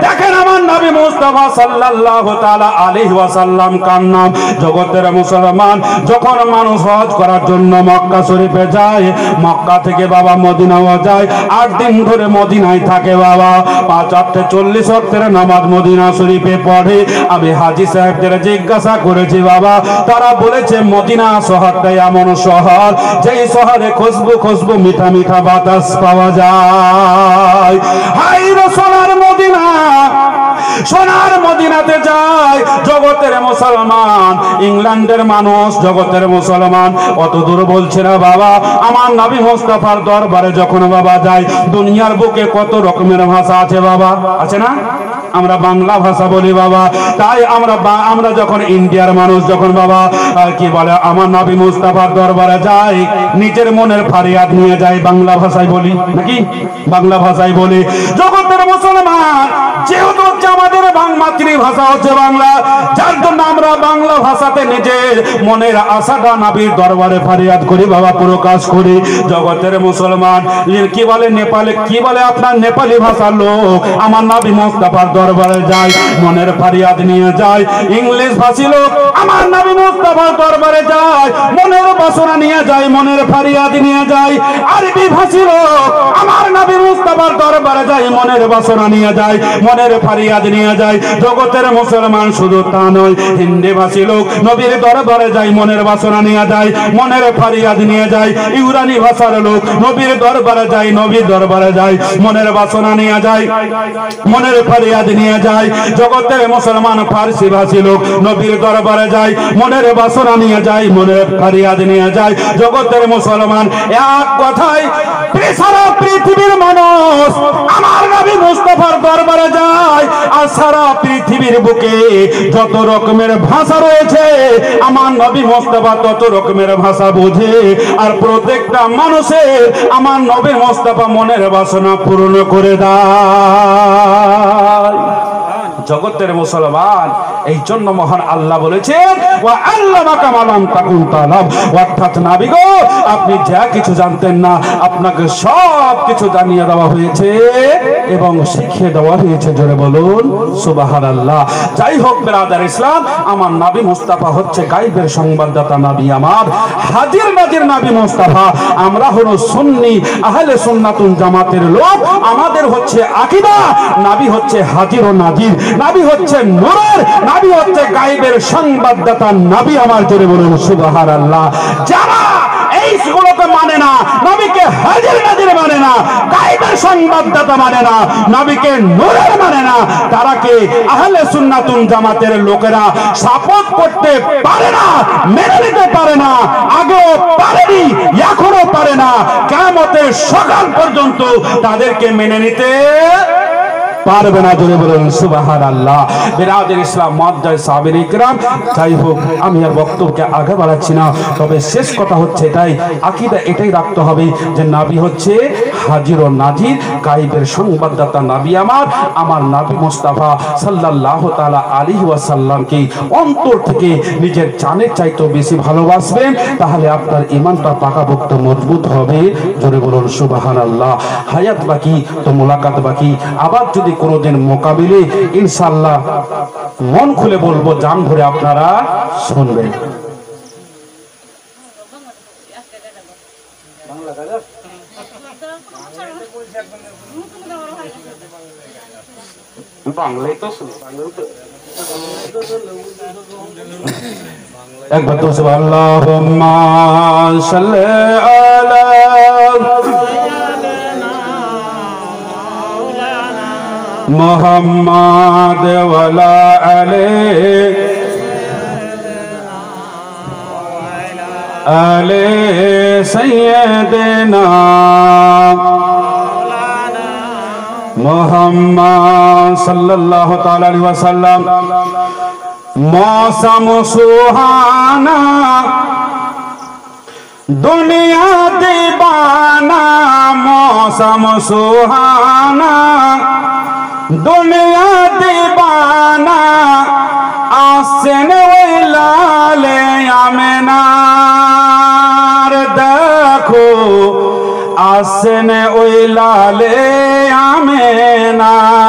A: দেখেন আমার নবী মুস্তাফা সাল্লাল্লাহু তাআলা আলাইহি ওয়াসাল্লাম কার নাম? জগতের মুসলমান যখন মানুষ হজ করার জন্য মক্কা শরীফে যায়, মক্কা থেকে বাবা মদিনাও যায়, 8 দিন ধরে মদিনায় থাকে বাবা, 5 ওয়াক্তে 40 ওয়াক্তের নামাজ মদিনা শরীফে পড়ে। আমি হাজী সাহেবদের জিজ্ঞাসা করেছি বাবা, তারা বলেছে মদিনা শহরটাই এমন শহর যেই শহরে খুশবু খুশবু মিঠা মিঠা বাতাস পাওয়া যায়। হাই রে সোনার মদিনা, সোনার মদিনাতে যায় জগতের মুসলমান, ইংল্যান্ডের মানুষ জগতের মুসলমান অত দূর বলছে না বাবা। আমার নবী মুস্তাফার দরবারে যখন বাবা যায়, দুনিয়ার বুকে কত রকমের ভাষা আছে বাবা, আছে না? আমরা বাংলা ভাষা বলি বাবা, তাই আমরা যখন ইন্ডিয়ার মানুষ যখন বাবা কি বলে আমার নবী মুস্তাফার দরবারে যায়, নিজের মনের ফারিয়াদ নিয়ে যায়, বাংলা ভাষায় বলি নাকি? বাংলা ভাষায় বলি। জগতের মুসলমান যেহেতু আমাদের মাতৃভাষা হচ্ছে বাংলা, যার জন্য আমরা বাংলা ভাষাতে নিজের মনের আশাটা নবীর দরবারে ফারিয়াদ করি বাবা, প্রকাশ করি। জগতের মুসলমান কি বলে নেপালে, কি বলে আপনার নেপালি ভাষার লোক আমার নবী মুস্তাফার দরবারে যায়, মনের ফারিয়াদ নিয়ে যায়। ইংলিশ ভাষী লোক আমার নবী মুস্তাফার দরবারে যায়, মনের বাসনা নিয়ে যায়, মনের ফারিয়াদ নিয়ে যায়। আরবি ভাষী লোক আমার নবী মুস্তাফার দরবারে যায়, মনের বাসনা নিয়ে যায়, মনের ফারিয়াদ নিয়ে যায়। জগতের মুসলমান শুধু তা নয়, হিন্দি ভাষী লোক নবীর দরবারে যায়, মনের বাসনা নিয়ে যায়, মনের ফারিয়াদ নিয়ে যায়। ইউরানি ভাষার লোক নবীর দরবারে যায়, নবীর দরবারে যায়, মনের বাসনা নিয়ে যায়, মনের ফারিয়াদ নিয়ে যায়। জগতের মুসলমান ফারসি ভাষী লোক নবীর দরবারে যায়, মনের বাসনা নিয়ে যায়, মনের ফারিয়াদ নিয়ে যায়। জগতের মুসলমান এক কথায় সারা পৃথিবীর মানুষ আমার নবী মুস্তাফার দরবারে যায়। আর সারা পৃথিবীর বুকে যত রকমের ভাষা রয়েছে আমার নবী মুস্তাফা তত রকমের ভাষা বোঝে। আর প্রত্যেকটা মানুষের আমার নবী মুস্তাফা মনের বাসনা পূর্ণ করে দেয়। জগতের মুসলমান এই জন্য মহান আল্লাহ বলেছেন, ওয়া আল্লামাকা মা লাম তাকুন তাআলাম, অর্থাৎ নবী গো আপনি যা কিছু জানতেন না আপনাকে সব কিছু জানিয়ে দেওয়া হয়েছে এবং শিখিয়ে দেওয়া হয়েছে। জোরে বলুন সুবহানাল্লাহ। যাই হোক ব্রাদার ইসলাম, আমার নবী মুস্তাফা হচ্ছে গায়বের সংবাদদাতা নবী, আমার হাজির নাজির নবী মুস্তাফা। আমরা হলো সুন্নি আহলে সুন্নাতুল জামাতের লোক, আমাদের হচ্ছে আকীদা নবী হচ্ছে হাজির ও নাজির, নবী হচ্ছে নূরের, নবী হচ্ছে গায়েবের সংবাদদাতা নবী। আমার জোরে বলুন সুবহানাল্লাহ। যারা এইগুলোকে মানে না, নবীকে হাজির নাজির মানে না, গায়েবের সংবাদদাতা মানে না, নবীকে নূরের মানে না, তারা কে আহলে সুন্নাতুল জামাতের লোকেরা সাপোর্ট করতে পারে না, মেনে নিতে পারে না, আগেও পারেনি, এখনো পারে না, কিয়ামতের সকাল পর্যন্ত তাদেরকে মেনে নিতে পারবে না। জোরে বলুন সুবহানাল্লাহ। বিরাদের ইসলাম মুআজ্জাজ সাহাবায়ে ইকরাম, যাই হোক আমি আর বক্তব্যকে আগে বাড়াচ্ছি না, তবে শেষ কথা হচ্ছে এটাই, আকীদা এটাই রাখতে হবে যে নবী হচ্ছে হাজির ও নাজির, গায়েবের সংবাদদাতা নবী আমার নবী মুস্তাফা সাল্লাল্লাহু তাআলা আলাইহি ওয়াসাল্লামকে অন্তর থেকে নিজের জানের চাইতেও বেশি ভালোবাসবেন, তাহলে আপনার ঈমানটা পাকাপোক্ত মজবুত হবে। জোরে বলুন সুবহানাল্লাহ। হায়াত বাকি তো মোলাকাত বাকি, আবার যদি কোনদিন মোকাবিলে ইনশাআল্লাহ মন খুলে বলবো, জান ধরে আপনারা শুনবেন। বাংলায় তো একবার তো আল্লাহুম্মা সাল্লি আলা মুহাম্মাদ ওয়ালা আলে সাইয়্যিদিনা মুহাম্মদ সাল্লাল্লাহু তাআলা আলাইহি ওয়াসাল্লাম। মৌসম সুহানা দুনিয়া দিবানা, মৌসম সুহানা দুনিয়া দিবানা, আসেন ওই লালে আমেনার, দেখো আসেন ওই লালে আমেনার।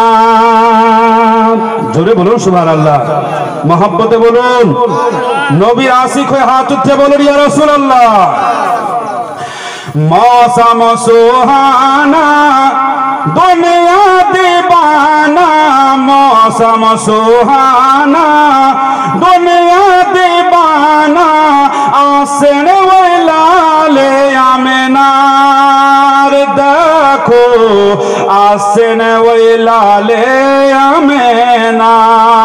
A: জোরে বলুন সুবহানাল্লাহ। মহব্বতে বলুন, নবী আশিক হয়ে হাত উঠে বলুন ইয়া রাসূলুল্লাহ। মৌসম সুহানা দুনিয়া দিবানা, মৌসম সুহানা দুনিয়া দিবানা, আসেন ওই লালে আমেনার, দেখো আসেন ওই লালে আমেনার।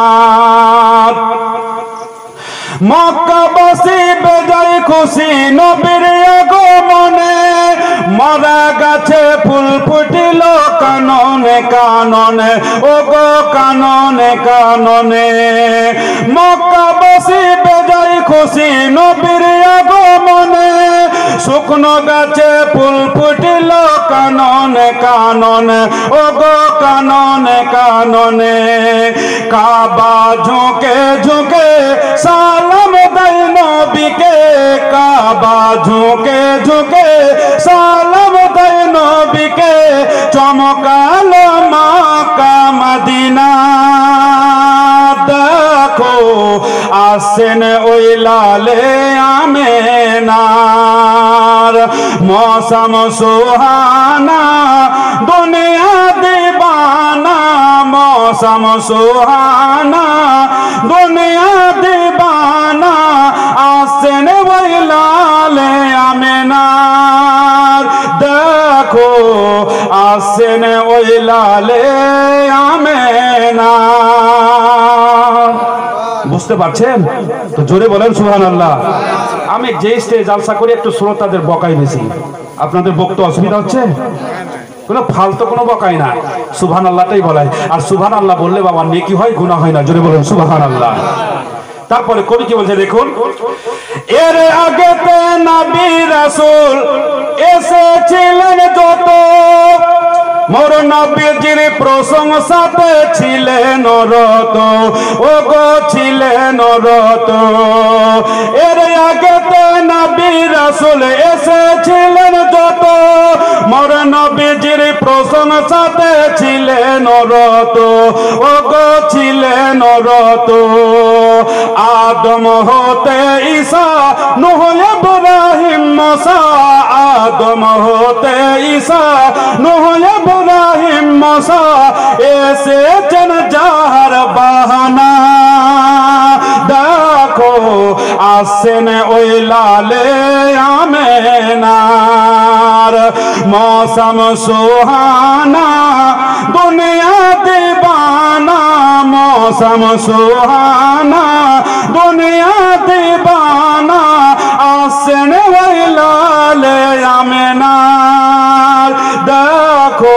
A: মক্কাবাসী বেজায় খুশি নবীর আগমনে, মরা গাছে ফুল ফুটিল কাননে কাননে, ও গো কাননে কাননে। মক্কাবাসী বেজায় খুশি নবীর আগমনে, শুকনো গাছে ফুল ফুটিল কাননে কাননে, ও গো কাননে কাননে। কাবা ঝুঁকে ঝুঁকে সালাম দেয় নবীকে, কাবা ঝুঁকে ঝুঁকে সালাম দেয় নবীকে, চমকালো মক্কা মদিনা, দেখো আসেন ওই লালে আমেনার। মৌসম সুহানা দুনিয়া দিবানা, মৌসম সুহানা দুনিয়া দিবানা, আসেন ওই লালে আমেনার, দেখো আসেন ওই লালে আমেনার। বুঝতে পারছেন তো? জোরে বলেন সুবহানাল্লাহ। আমি যে স্টেজে জালসা করি একটু শ্রোতাদের বকাই বেশি, আপনাদের বকতে অসুবিধা হচ্ছে? কোনো ফালতু কোনো বকাই না, সুবহানাল্লাহটাই বলাই। আর সুবহানাল্লাহ বললে বাবা নেকি হয়, গুনাহ হয় না। জোরে বলেন সুবহানাল্লাহ। তারপরে কবি কি বলছে দেখুন, এর আগেতে নবী রাসূল এসেছিলেন যত, মোর নবীজির প্রশংসাতে ছিলেন রত, ও গো ছিলেন রত। এর আগেতে নবী রাসূল এসেছিলেন যত, মোর নবীজির প্রশংসাতে ছিলেন রত, ও গো ছিলেন রত। আদম হতে ঈসা নূহ ইব্রাহিম মুসা, আদম হতে ঈসা নূহ ইব্রাহিম মুসা, এসেছেন যাহার বাহানা, দেখো আসেন ওই লালে আমেনার मौसम सुहाना दुनिया दीवाना मौसम सुहाना दुनिया दीवाना आसन वही लाल आमेनार देखो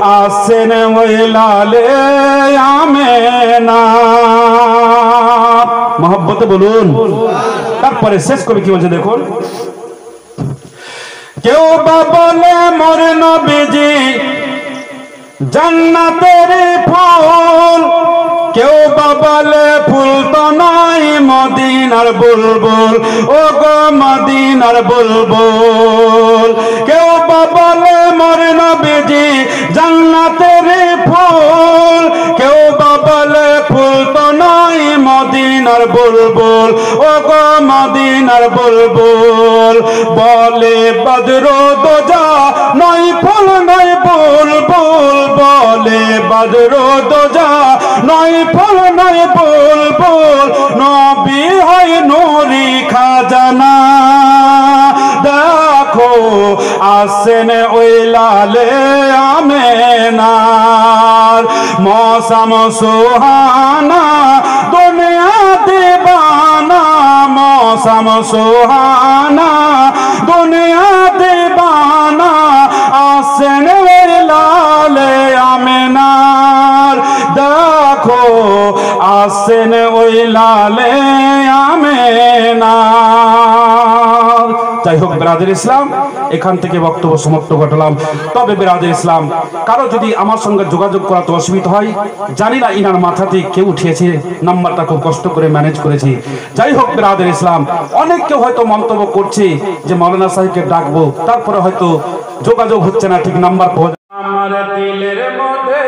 A: आसन वही लाल आमेनार मोहब्बत बोलून তারপরে শেষ কবি কি বলছে দেখুন क्यों बबले मोर नबीजी जन्नतेर फूल क्यों बबले फूल तो नाई मदीनार बुलबुल ओ गो मदीनार बुलबुल क्यों बबले मोर नबीजी जन्नतेर फूल क्यों बबले फूल तो नाई मदीनार बुलबुल ओ गो मदीनार बुलबुल बोले बदरो दोजा नई फूल नई बुलबुल बोले बदरो दोजा नई फूल नई बुलबुल नबी है नूरी खजाना देखो आसेन ओई लाले आमेनार मौसम सुहाना दुनिया दीवाना मौसम सुहाना दुनिया दीवाना आसन लाले आमेनार देखो आसन ওই লালে আমেনার যাই হোক বিরাদের ইসলাম এখান থেকে বক্তব্য সমাপ্ত ঘটালাম তবে বিরাদের ইসলাম কারো যদি আমার সঙ্গে যোগাযোগ করাতে অসুবিধা হয় জানি না ইনার মাথাতে কে উঠিয়েছে নাম্বারটা খুব কষ্ট করে ম্যানেজ করেছি যাই হোক বিরাদের ইসলাম অনেক কেউ হয়তো মন্তব্য করছে যে মাওলানা সাহেবকে ডাকবো তারপরে হয়তো যোগাযোগ হচ্ছে না ঠিক নাম্বার পাওয়া আমার দিলের মধ্যে